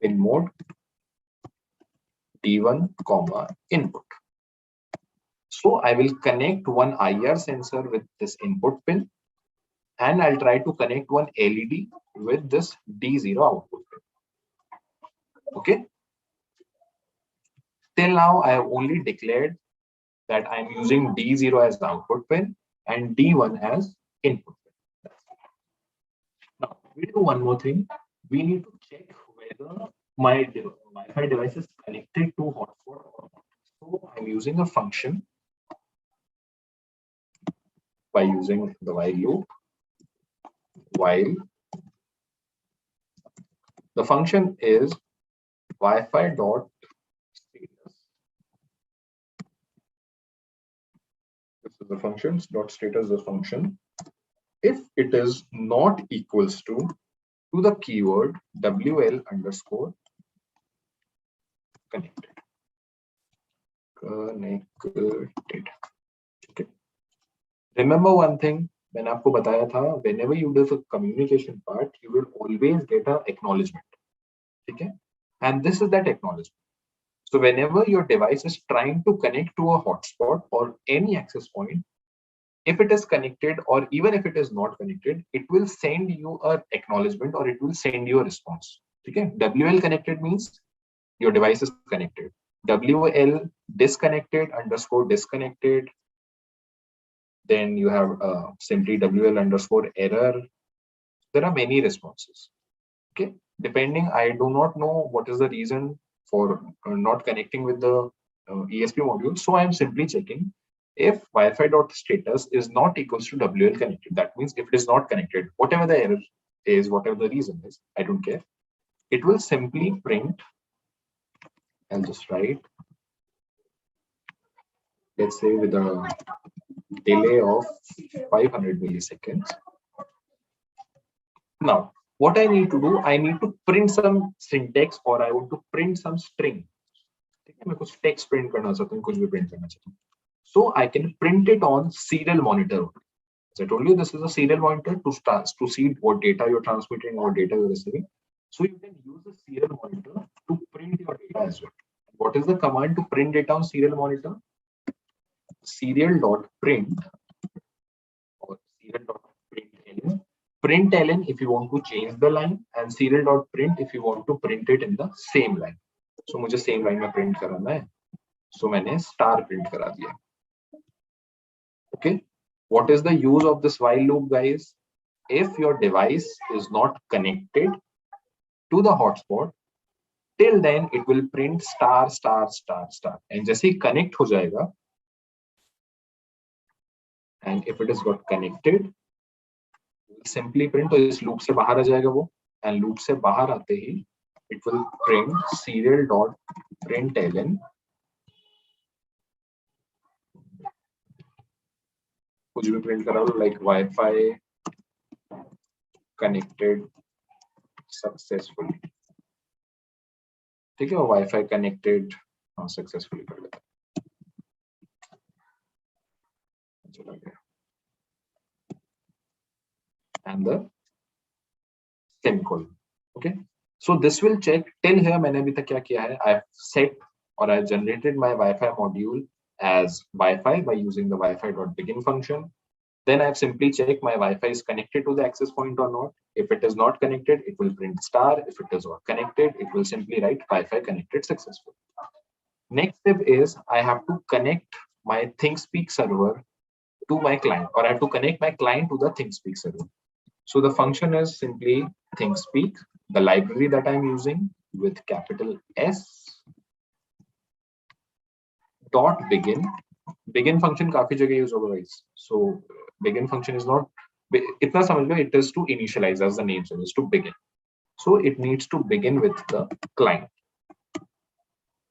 pin mode D1, comma input. So I will connect one IR sensor with this input pin, and I'll try to connect one LED with this D0 output pin. Okay. Till now, I have only declared that I'm using D0 as the output pin and D1 as input pin. Now, we do one more thing. We need to check whether my Wi-Fi device is connected to hotspot or not. So I'm using a function by using the while loop. While the function is Wi-Fi dot status. This is the functions dot status the function. If it is not equals to the keyword WL underscore connected. Okay. Remember one thing, मैंने आपको बताया था, whenever you do the communication part, you will always get an acknowledgement. Okay? And this is that acknowledgement. So whenever your device is trying to connect to a hotspot or any access point, if it is connected or even if it is not connected, it will send you an acknowledgement or it will send you a response. Okay? WL connected means your device is connected. WL disconnected underscore disconnected. Then you have simply WL underscore error. There are many responses. Okay, depending, I do not know what is the reason for not connecting with the ESP module. So I am simply checking if Wi-Fi dot status is not equals to WL connected. That means if it is not connected, whatever the error is, whatever the reason is, I don't care. It will simply print. I'll just write, let's say with a delay of 500 milliseconds. Now, what I need to do, I need to print some syntax or I want to print some string. Text print karna chahta hu, kuch bhi print karna chahta hu. So I can print it on serial monitor. As I told you, this is a serial monitor to see what data you're transmitting or data you're receiving. So you can use the serial monitor to print your data as well. What is the command to print data on serial monitor? Serial.print or serial.println. Println if you want to change the line and serial.print if you want to print it in the same line. So मुझे same line में print कराना है. So मैंने star print करा दिया. Okay. What is the use of this while loop, guys? If your device is not connected to the hotspot, till then it will print star star star star. And जैसे ही connect हो जाएगा, and if it is got connected, simply print. तो इस loop से बाहर आ जाएगा वो, and loop से बाहर आते ही it will print serial.println. कुछ भी print करा लो, like Wi-Fi connected successfully. ठीक है, Wi-Fi connected successfully कर लेते हैं. चला गया. And the semicolon. Okay, so this will check. Till here मैंने अभी तक क्या किया है? I have set or I generated my Wi-Fi module as Wi-Fi by using the Wi-Fi.begin function. Then I have simply checked my Wi-Fi is connected to the access point or not. If it is not connected, it will print star. If it is not connected, it will simply write Wi-Fi connected successfully. Next step is I have to connect my Thingspeak server to my client, or I have to connect my client to the Thingspeak server. So the function is simply Thingspeak, the library that I'm using with capital S dot begin. Begin function काफी जगह use होगा guys. So begin function is not, itna समझ लो, it is to initialize, as the name says, to begin. So it needs to begin with the client.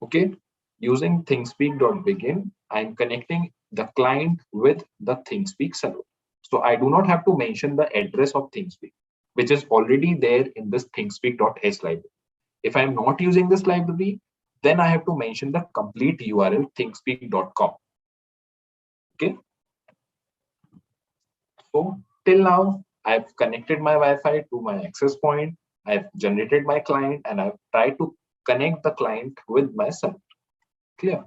Okay, using Thingspeak.begin, I'm connecting the client with the Thingspeak server. So I do not have to mention the address of Thingspeak, which is already there in this Thingspeak.h library. If I'm not using this library, then I have to mention the complete URL thingspeak.com. Okay. So till now, I've connected my Wi-Fi to my access point. I've generated my client and I've tried to connect the client with my server. Clear?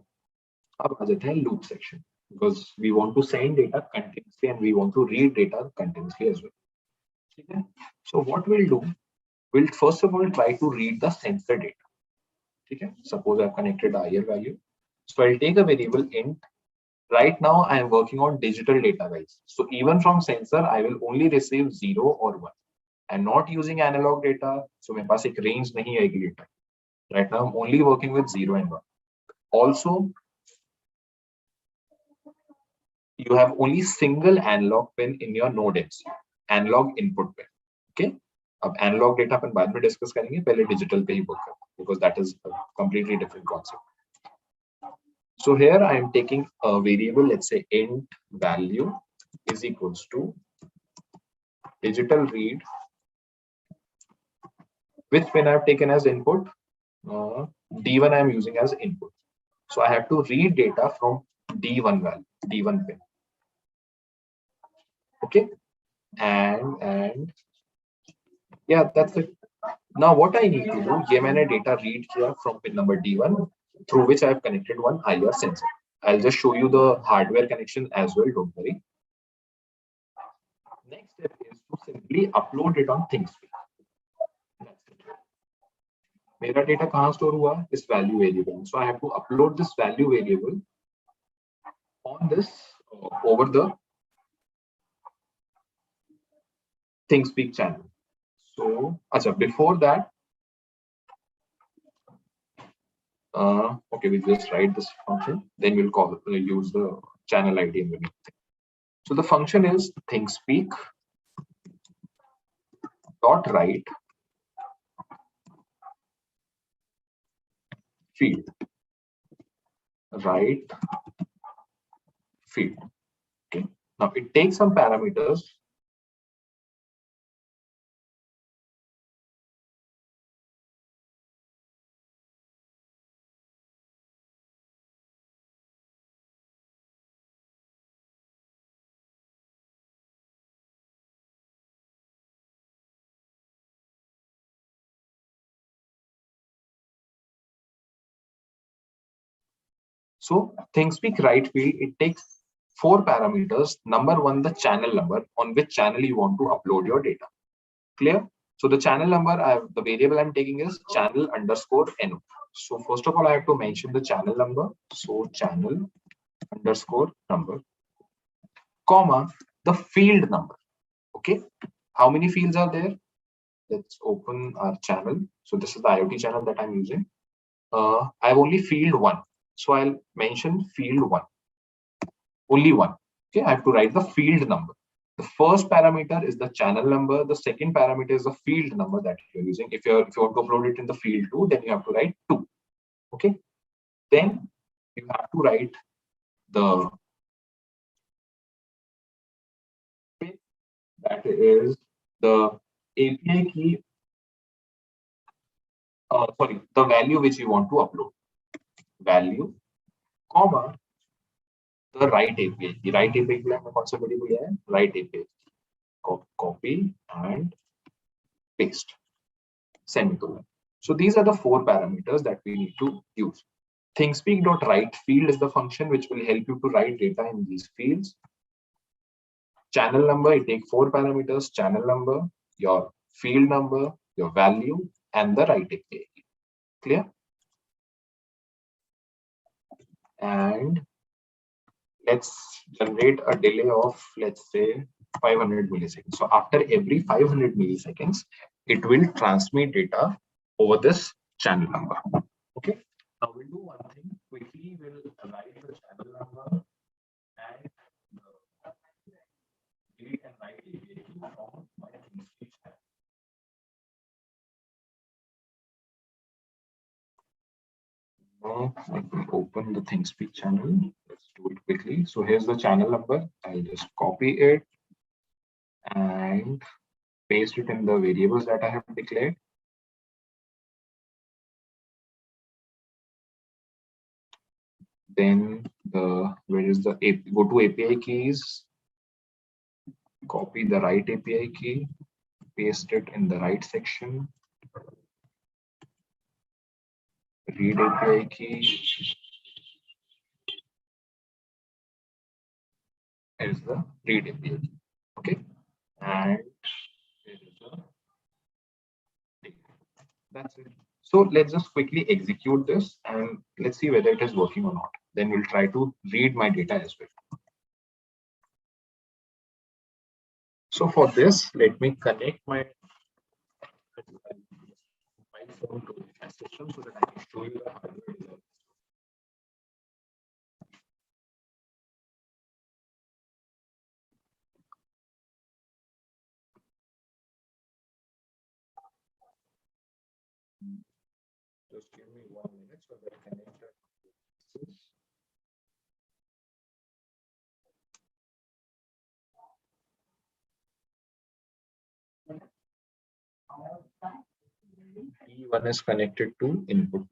अब आ जाते हैं loop section because we want to send data continuously and we want to read data continuously as well. So what we'll do, we'll first of all try to read the sensor data. Okay? Suppose I've connected the IR value. So I'll take a variable int. Right now I am working on digital data, guys. So even from sensor, I will only receive 0 or 1. I'm not using analog data, so my pass ek range nahi aayegi data. Right now I'm only working with 0 and 1. Also, you have only single analog pin in your NodeMCU, analog input pin. Okay. अब analog data अपन बाद में discuss करेंगे, पहले digital पे ही work करते हैं, because that is a completely different concept. So here I am taking a variable, let's say int value is equals to digital read. Which pin I have taken as input? D1 I am using as input. So I have to read data from D1 value, D1 pin. Okay, and yeah, that's it. Now what I need to do, ये मैंने data read किया from pin number D1 through which I have connected one IR sensor. I'll just show you the hardware connection as well, don't worry. Next step is to simply upload it on Thingspeak. मेरा data कहाँ store हुआ? इस value variable. So I have to upload this value variable on this over the Thingspeak channel. So, before that, okay, we'll just write this function, then we'll use the channel ID and everything. So the function is Thingspeak dot write field. Write field. Okay. Now it takes some parameters. So Thingspeak write field, it takes 4 parameters. Number 1, the channel number, on which channel you want to upload your data. Clear? So the channel number, the variable I'm taking is channel underscore n. So first of all, I have to mention the channel number. So channel underscore number, comma, the field number. Okay. How many fields are there? Let's open our channel. So this is the IoT channel that I'm using. I have only field 1. So I'll mention field 1. Only 1. Okay. I have to write the field number. The first parameter is the channel number. The second parameter is the field number that you're using. If you want to upload it in the field 2, then you have to write 2. Okay. Then you have to write the that is the API key. Sorry, the value which you want to upload. Value, comma, the write API. The write API के लिए हमने कौन सा variable लिया है? Write API. Copy and paste. Semicolon. So these are the 4 parameters that we need to use. Thingspeak.write field is the function which will help you to write data in these fields. Channel number, it takes 4 parameters: channel number, your field number, your value, and the write API. Clear? And let's generate a delay of, let's say, 500 milliseconds. So after every 500 milliseconds, it will transmit data over this channel number. Okay. Now we'll do one thing quickly. We'll write the channel number and read and write API from my Thingspeak channel. I can open the Thingspeak channel. Let's do it quickly. So here's the channel number. I'll just copy it and paste it in the variables that I have declared. Then where is the go to API keys, copy the right API key, paste it in the right section, read API key is the read API key. Okay, and here is the data. That's it. So let's just quickly execute this and let's see whether it is working or not. Then we'll try to read my data as well. So for this, let me connect my phone to my system so that I can show you the hardware design. Just give me 1 minute so that I connect it. E1 is connected to input.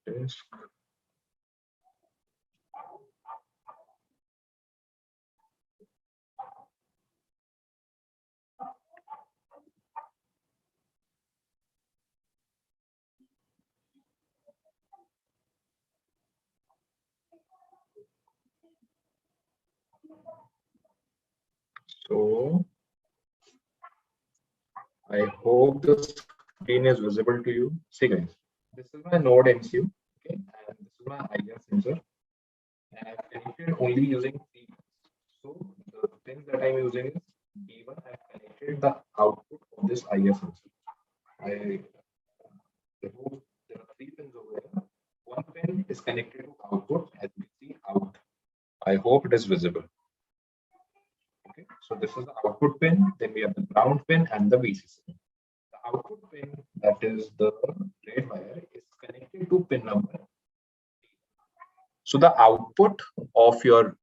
Disk. So I hope the screen is visible to you. See guys, this is my NodeMCU, okay, and this is my IR sensor. And I've connected only using 3 pins. So the pins that I'm using is D1. I've connected the output of this IR sensor. I hope there are 3 pins over here. One pin is connected to output, as you can see out. I hope it is visible. Okay, so this is the output pin. Then we have the ground pin and the VCC. The output pin, that is the red wire, is connected to pin number. So the output of your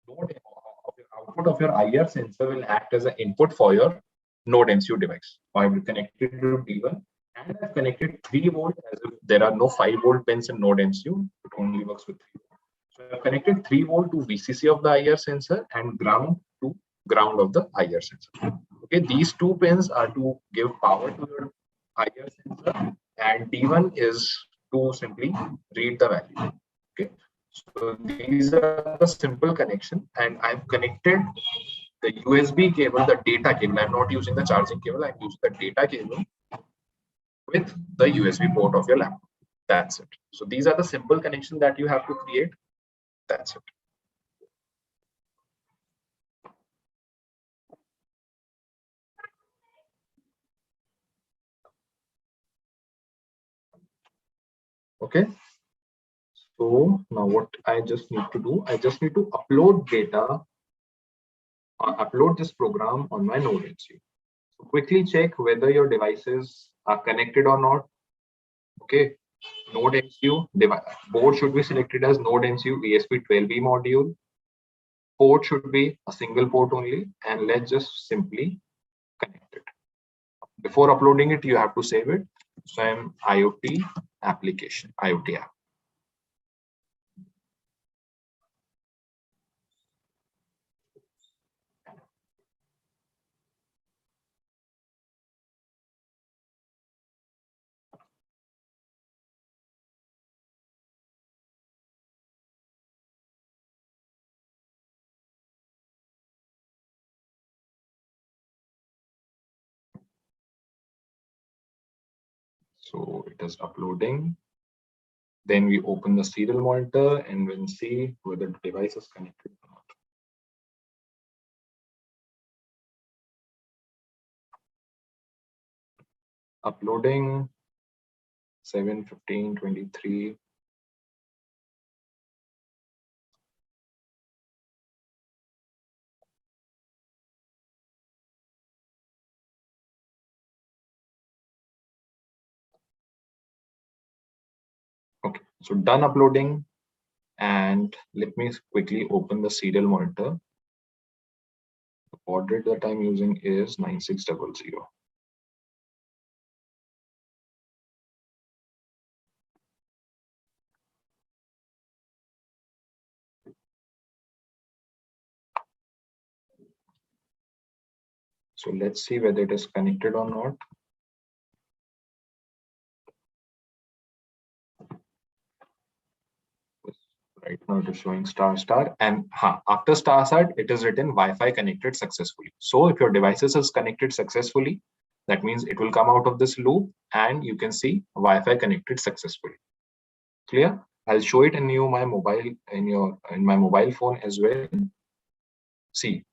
output of your IR sensor will act as an input for your NodeMCU device. I will connect it to D1 and I've connected 3 volt as if there are no 5 volt pins in NodeMCU. It only works with 3 volt. So I've connected 3 volt to VCC of the IR sensor and ground to ground of the IR sensor. Okay, these 2 pins are to give power to your IR sensor and D1 is to simply read the value. Okay, so these are the simple connection and I've connected the USB cable, the data cable. I'm not using the charging cable, I'm using the data cable with the USB port of your laptop. That's it. So these are the simple connection that you have to create. That's it. Okay. So now what I just need to do, I just need to upload data, upload this program on my NodeMCU. So quickly check whether your devices are connected or not. Okay. NodeMCU board should be selected as NodeMCU ESP12B module. Port should be a single port only, and let's just simply connect it. Before uploading it, you have to save it. So I'm IoT application, IoT app. So it is uploading. Then we open the serial monitor and we'll see whether the device is connected or not. Uploading 7:15:23. Okay, so done uploading, and let me quickly open the serial monitor. The baud rate that I'm using is 9600. So let's see whether it is connected or not. Right now it is showing star star, and after star star it is written Wi-Fi connected successfully. So if your devices is connected successfully, that means it will come out of this loop and you can see Wi-Fi connected successfully. Clear? I'll show it in my mobile phone as well. See,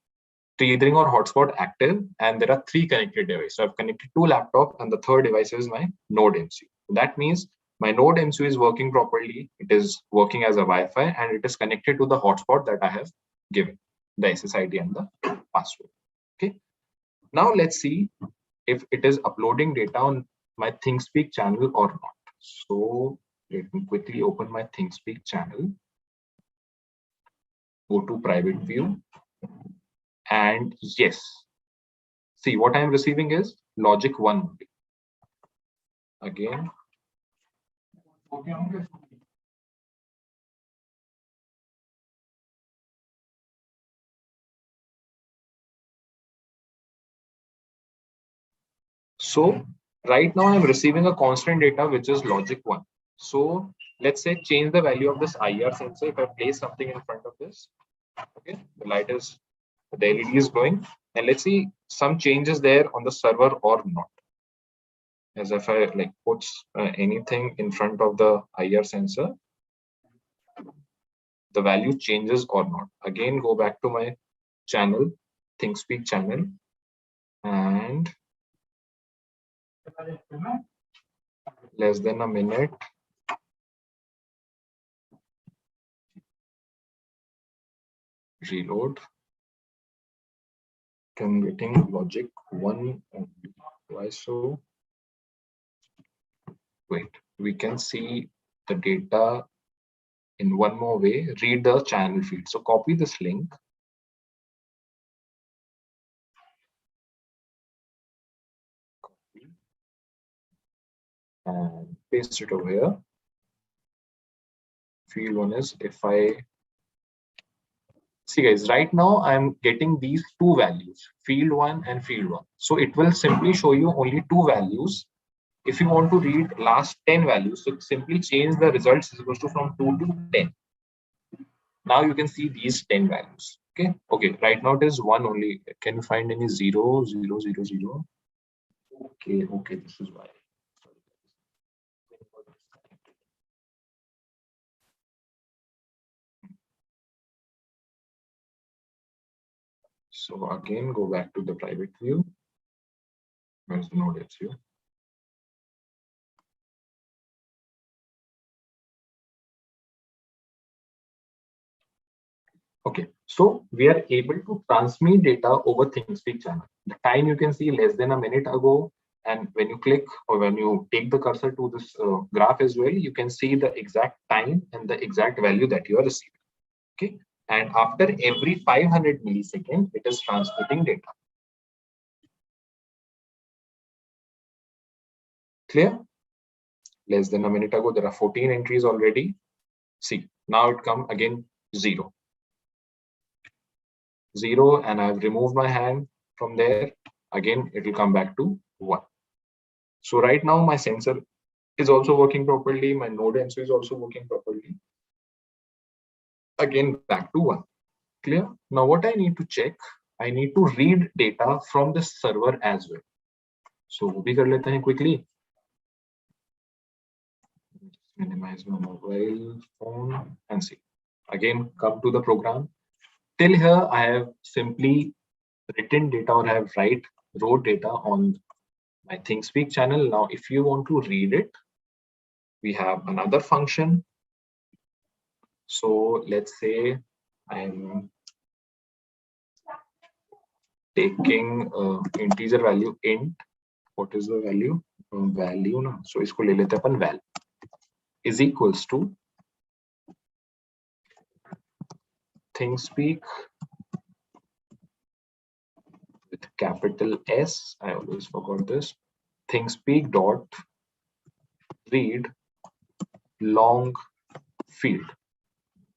tethering or hotspot active, and there are 3 connected devices. So I've connected 2 laptops and the third device is my NodeMCU. That means my NodeMCU is working properly. It is working as a Wi-Fi and it is connected to the hotspot that I have given, the SSID and the password. Okay. Now let's see if it is uploading data on my Thingspeak channel or not. So let me quickly open my Thingspeak channel. Go to private view. And yes, see what I am receiving is logic 1 only. Again. So right now I'm receiving a constant data which is logic 1. So let's say change the value of this IR sensor. If I place something in front of this, okay, the LED is glowing, and let's see some changes there on the server or not. As if I like put anything in front of the IR sensor, the value changes or not. Again, go back to my channel, Thingspeak channel, and less than a minute. Reload. I'm getting logic 1 only. Why so? Wait, we can see the data in one more way. Read the channel feed. So copy this link. Copy and paste it over here. Field 1 is if I see, guys, right now I'm getting these 2 values, field 1 and field 1. So it will simply show you only 2 values. If you want to read last 10 values, so simply change the results is equals to from 2 to 10. Now you can see these 10 values. Okay, right now it is 1 only. Can you find any 0, 0, 0, 0? Okay, this is why. So again, go back to the private view. Where's the NodeMCU? Okay, so we are able to transmit data over Thingspeak channel. The time you can see less than a minute ago, and when you click or when you take the cursor to this graph as well, you can see the exact time and the exact value that you are receiving. Okay, and after every 500 milliseconds, it is transmitting data. Clear? Less than a minute ago, there are 14 entries already. See, now it come again 0. 0, and I've removed my hand from there. Again, it will come back to 1. So right now my sensor is also working properly. My NodeMCU is also working properly. Again, back to 1. Clear? Now what I need to check, I need to read data from the server as well. So वो भी कर लेते हैं quickly. minimize my mobile phone and see. Again, come to the program. Till here, I have simply written data, or I have wrote data on my Thingspeak channel. Now, if you want to read it, we have another function. So let's say I'm taking integer value int. What is the value? Value ना. So इसको ले लेते हैं अपन val is equals to Thingspeak with capital S. I always forgot this. Thingspeak dot read long field.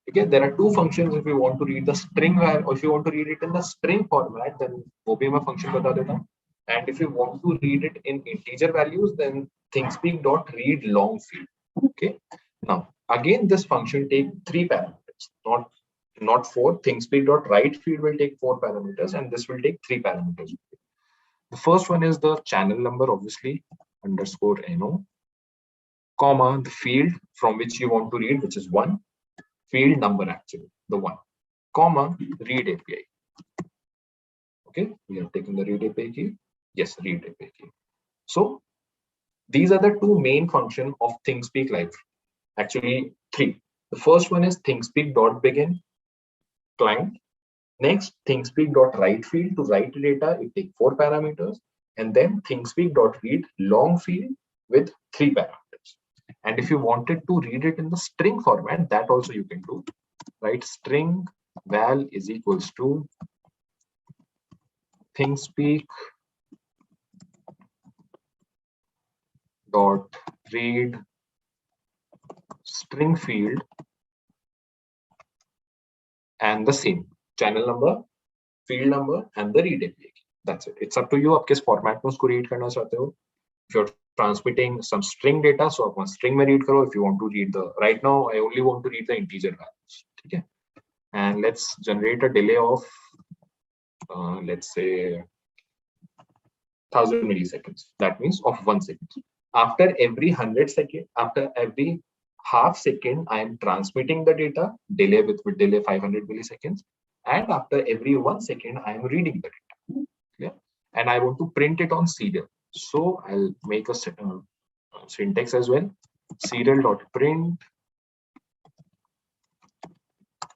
Okay, there are two functions. If you want to read the string value, or if you want to read it in the string format, then वो भी मैं function बता देता हूँ. And if you want to read it in integer values, then Thingspeak dot read long field. Okay. Now again, this function take 3 parameters, not 4. Thingspeak dot write field will take 4 parameters, and this will take 3 parameters. The first one is the channel number, obviously underscore no, comma the field from which you want to read, which is 1. Field number, actually the 1, comma read API. Okay, we have taken the read API key. Yes, read API key. So these are the two main functions of Thingspeak library. Actually 3. The first one is Thingspeak dot begin client. Next, Thingspeak dot write field to write data. It takes 4 parameters, and then Thingspeak dot read long field with 3 parameters. And if you wanted to read it in the string format, that also you can do. Right? String val is equals to Thingspeak dot read string field and the same channel number, field number, and the read API. That's it. It's up to you. आप किस format में उसको read करना चाहते हो. If you're transmitting some string data, so आप string में read करो. If you want to read the, right now I only want to read the integer values. Okay. And let's generate a delay of let's say 1000 milliseconds. That means of 1 second. After every 100 seconds, after every half second, I am transmitting the data, delay with delay 500 milliseconds, and after every 1 second, I am reading the data. Yeah, and I want to print it on serial. So I'll make a syntax as well. Serial dot print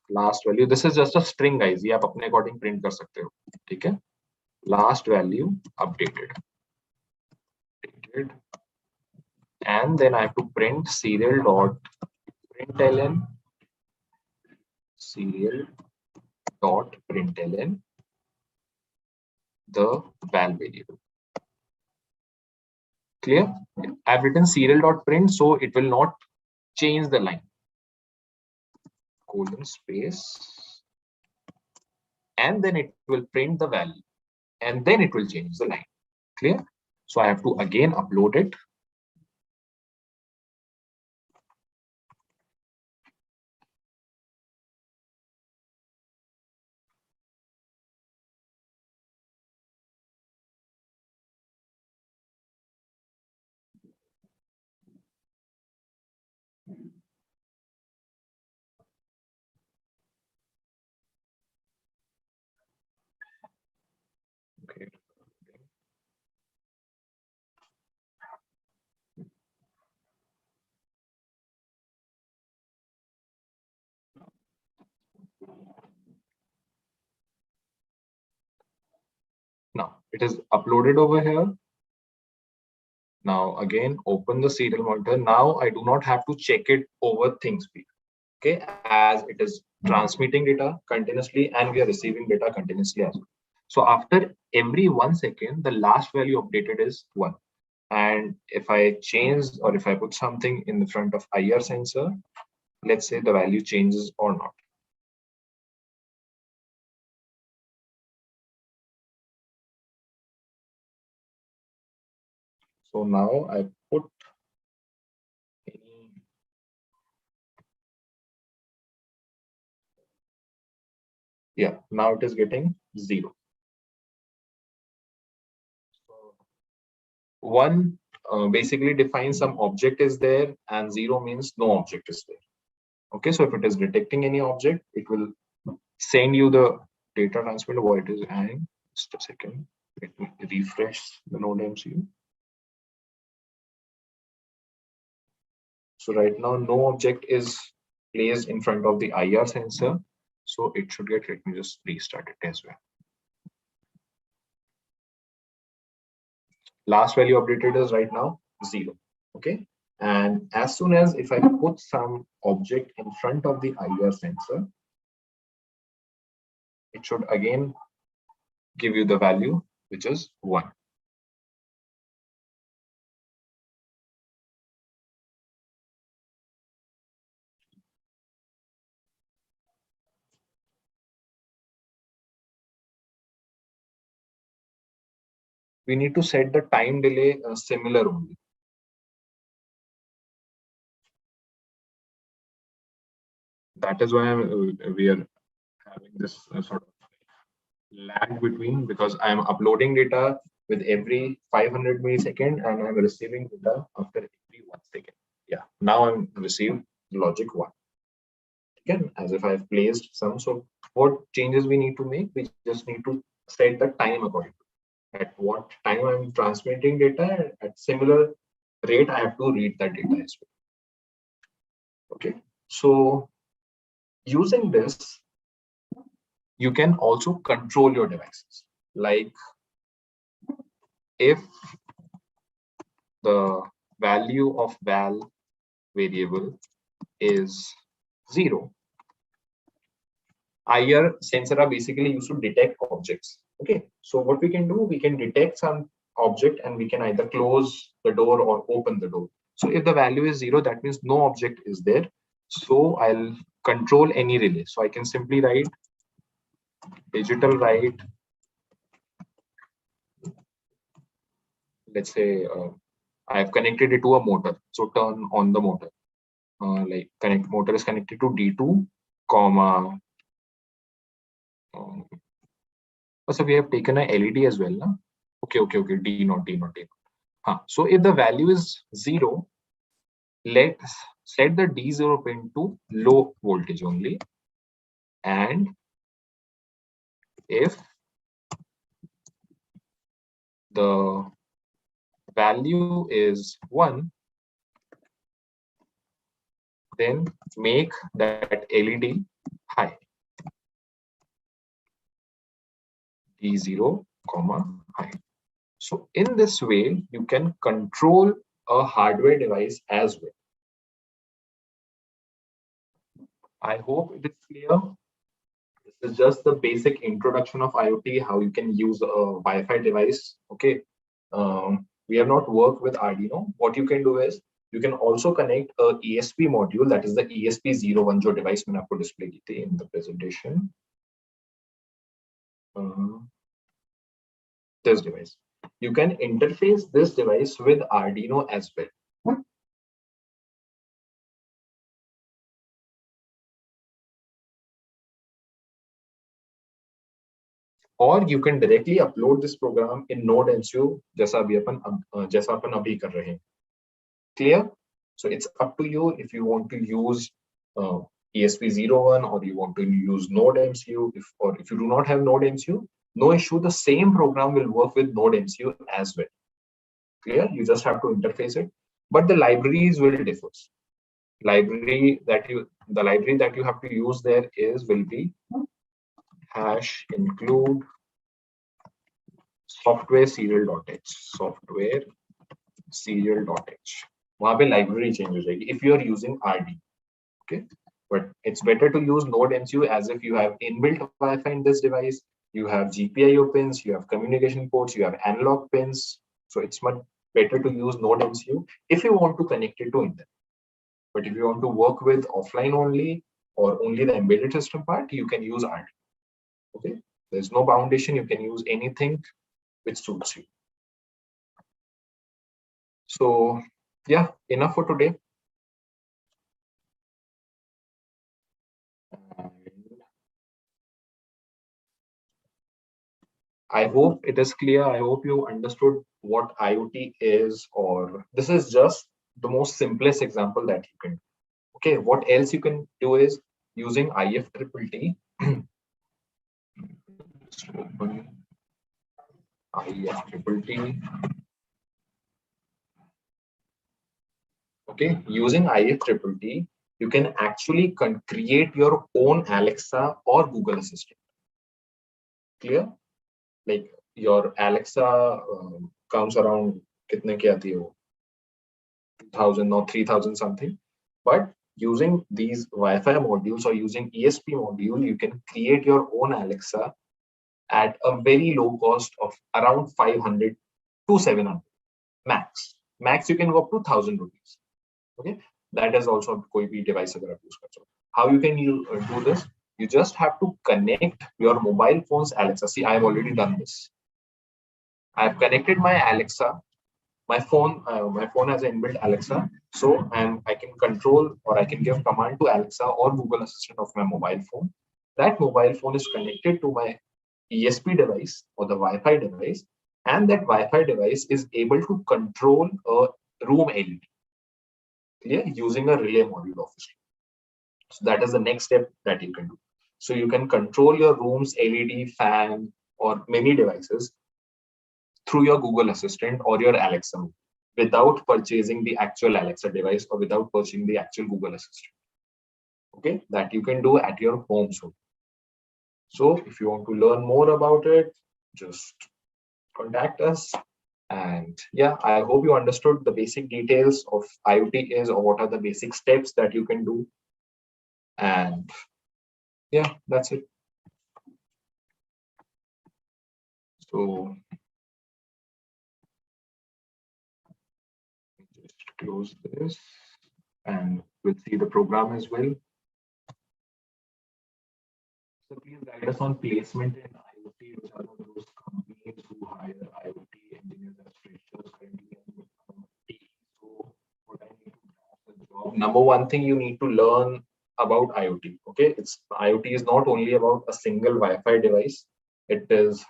last value. This is just a string, guys. ये आप अपने according print कर सकते हो. ठीक है? Last value updated. And then I have to print serial dot println serial dot println the val variable. Clear? I've written serial dot print, so it will not change the line. Colon space, and then it will print the value, and then it will change the line. Clear? So I have to again upload it. Okay. Now it is uploaded over here. Now again, open the serial monitor. Now I do not have to check it over Thingspeak. Okay, as it is transmitting data continuously and we are receiving data continuously as well. So after every 1 second, the last value updated is 1. And if I change, or if I put something in the front of IR sensor, let's say the value changes or not. So now I put yeah, now it is getting 0. So 1 basically defines some object is there, and 0 means no object is there. Okay, so if it is detecting any object, it will send you the data transmitter what it is. And just a second, let me refresh the NodeMCU. So right now, no object is placed in front of the IR sensor. So it should get, let me just restart it as well. Last value updated is right now 0. Okay. And as soon as if I put some object in front of the IR sensor, it should again give you the value, which is 1. We need to set the time delay similar only. That is why we are having this sort of lag between, because I am uploading data with every 500 millisecond and I'm receiving data after every 1 second. Yeah, now I'm receiving logic 1. Again, as if I've placed some. So what changes we need to make? We just need to set the time according to at what time I'm transmitting data. At similar rate, I have to read that data as well. Okay, so using this, you can also control your devices. Like if the value of val variable is 0, IR sensor are basically used to detect objects. Okay, so what we can do, we can detect some object and we can either close the door or open the door. So if the value is 0, that means no object is there. So I'll control any relay. So I can simply write digital write. Let's say I have connected it to a motor. So turn on the motor. Like motor is connected to D2, comma. So we have taken a LED as well. No? Okay. D0. So if the value is 0, let's set the D0 pin to low voltage only. And if the value is 1, then make that LED high. D0, high. So in this way, you can control a hardware device as well. I hope it is clear. This is just the basic introduction of IoT, how you can use a Wi-Fi device. Okay. We have not worked with Arduino. What you can do is you can also connect a ESP module, that is the ESP01 जो device मैंने आपको display की थी in the presentation. This device. You can interface this device with Arduino as well. Or you can directly upload this program in NodeMCU, जैसा अपन अभी कर रहे हैं. Clear? So it's up to you if you want to use ESP01 or you want to use NodeMCU. Or if you do not have NodeMCU, no issue. The same program will work with NodeMCU as well. Clear? You just have to interface it, but the libraries will differ. The library that you have to use there will be hash include software serial.h. वहां पे library change हो जाएगी if you are using RD. Okay, but it's better to use NodeMCU as if you have inbuilt Wi-Fi in this device. You have GPIO pins, you have communication ports, you have analog pins. So it's much better to use NodeMCU if you want to connect it to internet. But if you want to work with offline only or only the embedded system part, you can use RD. Okay, there's no foundation. You can use anything which suits you. So yeah, enough for today. I hope it is clear. I hope you understood what IoT is, or this is just the most simplest example that you can do. Okay, what else you can do is using IFTTT. Let's open IFTTT. Okay, using IFTTT, you can actually create your own Alexa or Google Assistant. Clear? Like your Alexa comes around kitne ki aati hai wo? 2000 or 3000 something, but using these Wi-Fi modules or using ESP module, you can create your own Alexa at a very low cost of around 500 to 700 max. Max you can go up to 1000 rupees. Okay, that is also koi bhi device agar aap use kar sakte. How you can do this? You just have to connect your mobile phone's Alexa. See, I have already done this. I have connected my Alexa. My phone has an inbuilt Alexa, so I can control or I can give command to Alexa or Google Assistant of my mobile phone. That mobile phone is connected to my ESP device or the Wi-Fi device, and that Wi-Fi device is able to control a room LED. Clear? Using a relay module, obviously. So that is the next step that you can do. So you can control your room's LED, fan, or many devices through your Google Assistant or your Alexa without purchasing the actual Alexa device or without purchasing the actual Google Assistant. Okay, that you can do at your home. So if you want to learn more about it, just contact us. And yeah, I hope you understood the basic details of IoT is, or what are the basic steps that you can do. And yeah, that's it. So just close this and we'll see the program as well. So please guide us on placement in IoT, which are those companies who hire IoT engineers as freshers currently in IoT. So what I need to grasp the job. Number one thing you need to learn about IoT. Okay, IoT is not only about a single Wi-Fi device. It is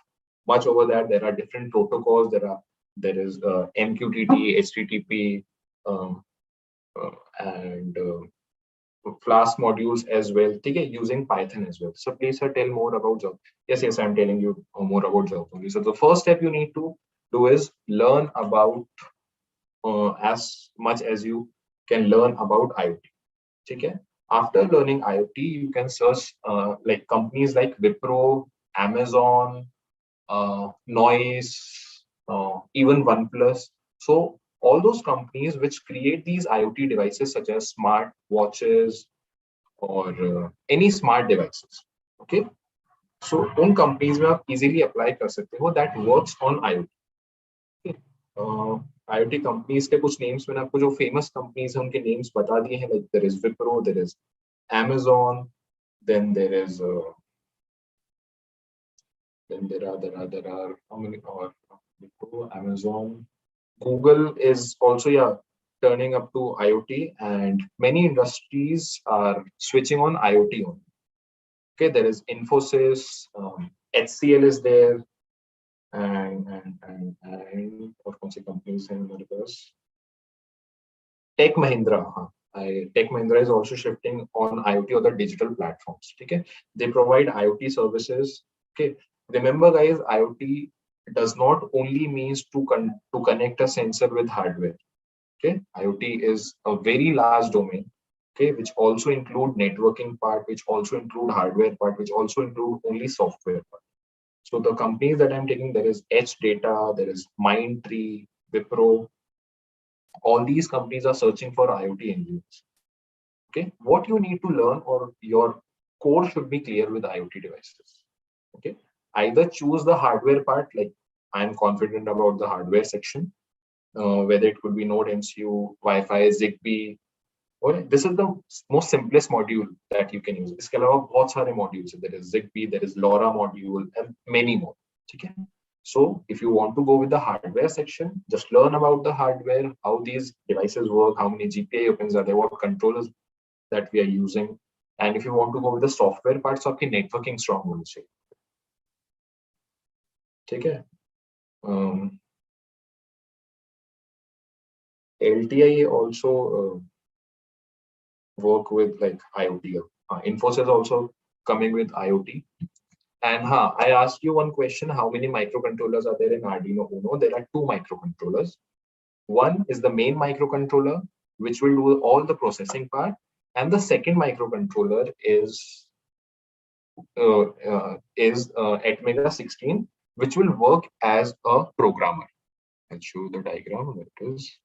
much over that. There are different protocols. There is MQTT, HTTP, and Flask modules as well. Okay, using Python as well. So please sir, tell more about job. Yes, I'm telling you more about job only. So the first step you need to do is learn about as much as you can learn about IoT. Okay. After learning IoT, you can search like companies like Wipro, Amazon, Noise, even OnePlus. So all those companies which create these IoT devices such as smart watches or any smart devices. Okay. So उन companies में आप easily apply कर सकते हो that works on IoT. Okay. IoT companies के कुछ names मैंने आपको जो famous companies हैं उनके names बता दिए हैं. Like there is Wipro, there is Amazon, then there is there are how many or Wipro, Amazon, Google is also turning up to IoT, and many industries are switching on IoT only. Okay, there is Infosys, HCL is there, and what companies in Americas? Tech Mahindra. Tech Mahindra is also shifting on IoT or the digital platforms. Okay, they provide IoT services. Okay, remember guys, IoT does not only means to connect a sensor with hardware. Okay, IoT is a very large domain. Okay, which also include networking part, which also include hardware part, which also include only software part. So the companies that I'm taking, there is Edge Data, there is Mindtree, Wipro. All these companies are searching for IoT engineers. Okay, what you need to learn or your core should be clear with IoT devices. Okay, either choose the hardware part, like I'm confident about the hardware section, whether it could be NodeMCU, Wi-Fi, Zigbee. और this is the most simplest module that you can use. इसके अलावा बहुत सारे modules हैं. There is Zigbee, there is LoRa module, and many more. ठीक है? So if you want to go with the hardware section, just learn about the hardware, how these devices work, how many GPIO pins are there, what controllers that we are using. And if you want to go with the software parts, आपकी networking strong होनी चाहिए. ठीक है. LTI also work with like IoT. Infosys also coming with IoT. And I asked you one question: how many microcontrollers are there in Arduino Uno? There are 2 microcontrollers. One is the main microcontroller, which will do all the processing part, and the second microcontroller is at Mega 16, which will work as a programmer. I'll show you the diagram. That is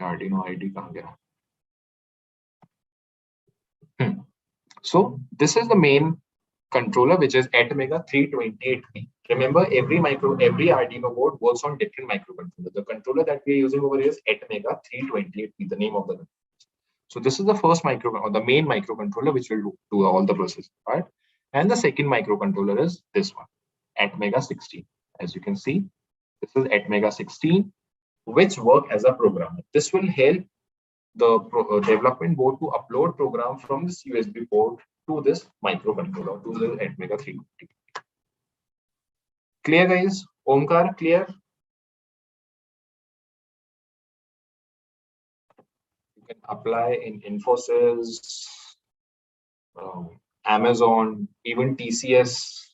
Arduino Ide kahan gaya? So this is the main controller, which is at Mega 328p. Remember, every Arduino board works on different microcontrollers. The controller that we are using over here is at Mega 328p, the name of the. So this is the first the main microcontroller, which will do all the processing part. And the second microcontroller is this one, at Mega 16. As you can see, this is at Mega 16, which work as a programmer. This will help the development board to upload program from this USB port to this microcontroller, to the at Mega 320. Clear, guys? Omkar, clear? You can apply in Infosys, Amazon, even TCS.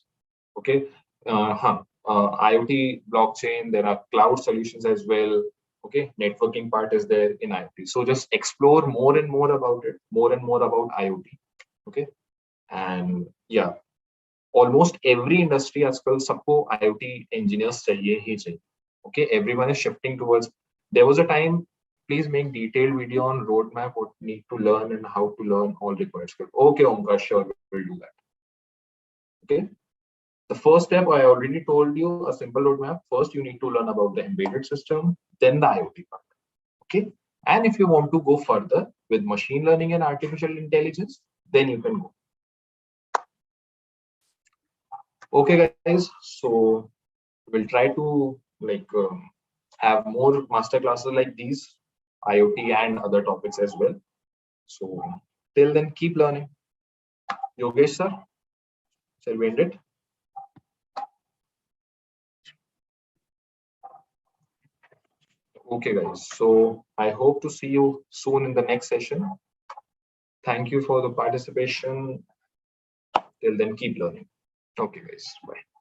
Okay. IoT blockchain, there are cloud solutions as well. Okay, networking part is there in IoT. So just explore more and more about it, more and more about IoT. Okay, and yeah, almost every industry आजकल सबको IoT engineers चाहिए ही चाहिए. Okay, everyone is shifting towards. There was a time. Please make detailed video on roadmap, what you need to learn and how to learn all required skills. Okay, Omkar, sure, we'll do that. Okay. The first step, I already told you, a simple roadmap. First, you need to learn about the embedded system, then the IoT part. Okay. And if you want to go further with machine learning and artificial intelligence, then you can go. Okay, guys. So we'll try to have more master classes like these, IoT and other topics as well. So till then, keep learning. Yogesh sir, shall we end it? Okay, guys. So I hope to see you soon in the next session. Thank you for the participation. Till then, keep learning. Okay, guys. Bye.